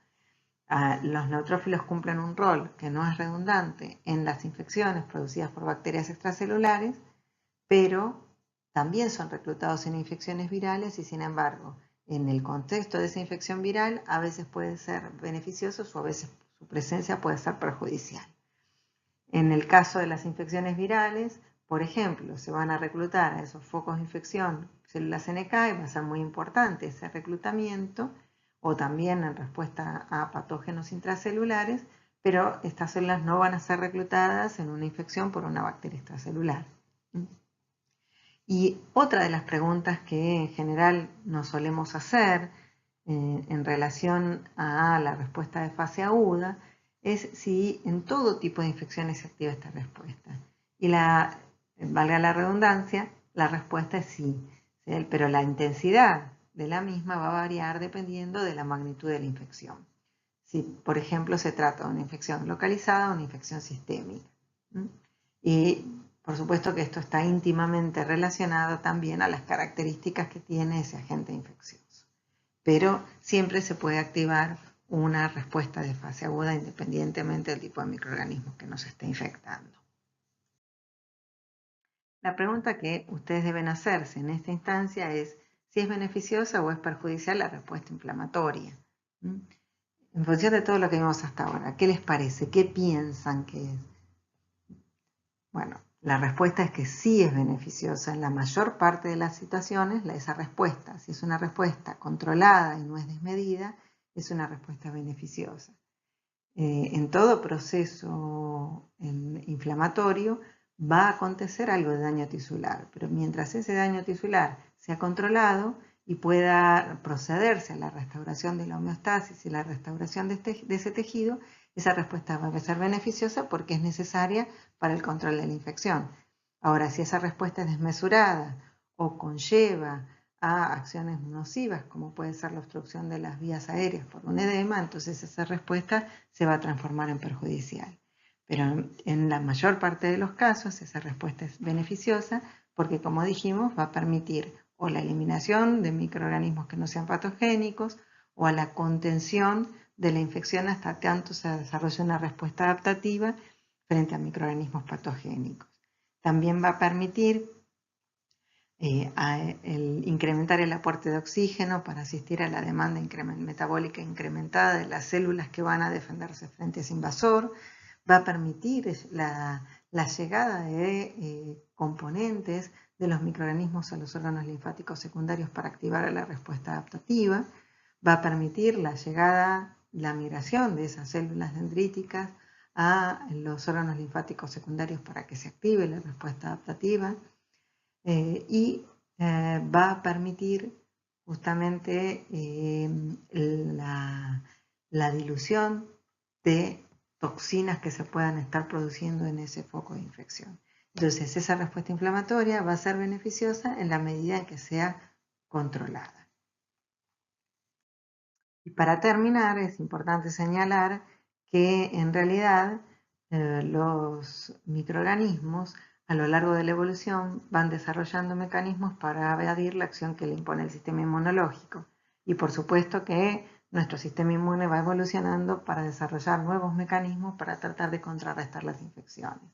los neutrófilos cumplen un rol que no es redundante en las infecciones producidas por bacterias extracelulares, pero también son reclutados en infecciones virales y, sin embargo, en el contexto de esa infección viral a veces puede ser beneficioso o a veces su presencia puede ser perjudicial. En el caso de las infecciones virales, por ejemplo, se van a reclutar a esos focos de infección células NK y va a ser muy importante ese reclutamiento, o también en respuesta a patógenos intracelulares, pero estas células no van a ser reclutadas en una infección por una bacteria extracelular. Y otra de las preguntas que en general nos solemos hacer en relación a la respuesta de fase aguda es si en todo tipo de infecciones se activa esta respuesta. Y valga la redundancia, la respuesta es sí, pero la intensidad de la misma va a variar dependiendo de la magnitud de la infección. Si, por ejemplo, se trata de una infección localizada o una infección sistémica. Y por supuesto que esto está íntimamente relacionado también a las características que tiene ese agente infeccioso. Pero siempre se puede activar una respuesta de fase aguda independientemente del tipo de microorganismo que nos esté infectando. La pregunta que ustedes deben hacerse en esta instancia es si es beneficiosa o es perjudicial la respuesta inflamatoria. En función de todo lo que vimos hasta ahora, ¿qué les parece? ¿Qué piensan que es? Bueno, la respuesta es que sí es beneficiosa en la mayor parte de las situaciones. Esa respuesta, si es una respuesta controlada y no es desmedida, es una respuesta beneficiosa. En todo proceso inflamatorio va a acontecer algo de daño tisular, pero mientras ese daño tisular sea controlado y pueda procederse a la restauración de la homeostasis y la restauración de ese tejido, esa respuesta va a ser beneficiosa porque es necesaria para el control de la infección. Ahora, si esa respuesta es desmesurada o conlleva a acciones nocivas, como puede ser la obstrucción de las vías aéreas por un edema, entonces esa respuesta se va a transformar en perjudicial. Pero en la mayor parte de los casos esa respuesta es beneficiosa porque, como dijimos, va a permitir o la eliminación de microorganismos que no sean patogénicos o a la contención de la infección hasta tanto se desarrolle una respuesta adaptativa frente a microorganismos patogénicos. También va a permitir incrementar el aporte de oxígeno para asistir a la demanda metabólica incrementada de las células que van a defenderse frente a ese invasor, va a permitir la llegada de componentes de los microorganismos a los órganos linfáticos secundarios para activar la respuesta adaptativa, va a permitir la migración de esas células dendríticas a los órganos linfáticos secundarios para que se active la respuesta adaptativa, y va a permitir justamente la dilución de toxinas que se puedan estar produciendo en ese foco de infección. Entonces, esa respuesta inflamatoria va a ser beneficiosa en la medida en que sea controlada. Y para terminar, es importante señalar que en realidad los microorganismos a lo largo de la evolución van desarrollando mecanismos para evadir la acción que le impone el sistema inmunológico. Y por supuesto que nuestro sistema inmune va evolucionando para desarrollar nuevos mecanismos para tratar de contrarrestar las infecciones.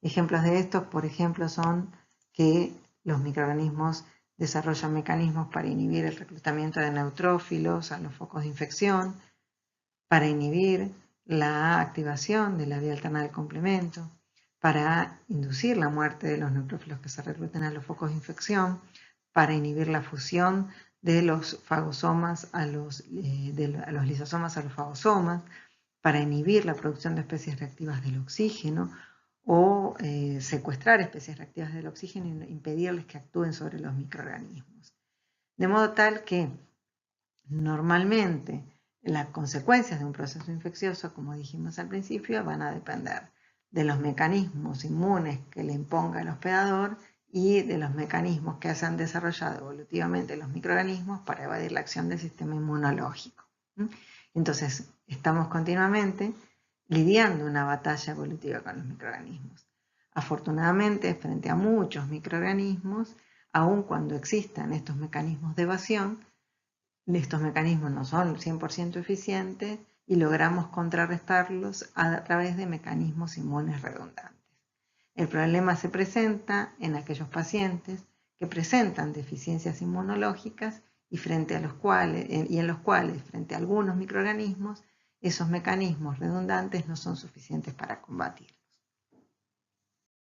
Ejemplos de estos, por ejemplo, son que los microorganismos desarrollan mecanismos para inhibir el reclutamiento de neutrófilos a los focos de infección, para inhibir la activación de la vía alterna del complemento, para inducir la muerte de los neutrófilos que se recluten a los focos de infección, para inhibir la fusión de los fagosomas a los lisosomas a los fagosomas, para inhibir la producción de especies reactivas del oxígeno o secuestrar especies reactivas del oxígeno e impedirles que actúen sobre los microorganismos. De modo tal que normalmente las consecuencias de un proceso infeccioso, como dijimos al principio, van a depender de los mecanismos inmunes que le imponga el hospedador y de los mecanismos que se han desarrollado evolutivamente los microorganismos para evadir la acción del sistema inmunológico. Entonces, estamos continuamente lidiando una batalla evolutiva con los microorganismos. Afortunadamente, frente a muchos microorganismos, aun cuando existan estos mecanismos de evasión, estos mecanismos no son 100% eficientes y logramos contrarrestarlos a través de mecanismos inmunes redundantes. El problema se presenta en aquellos pacientes que presentan deficiencias inmunológicas y en los cuales, frente a algunos microorganismos, esos mecanismos redundantes no son suficientes para combatir.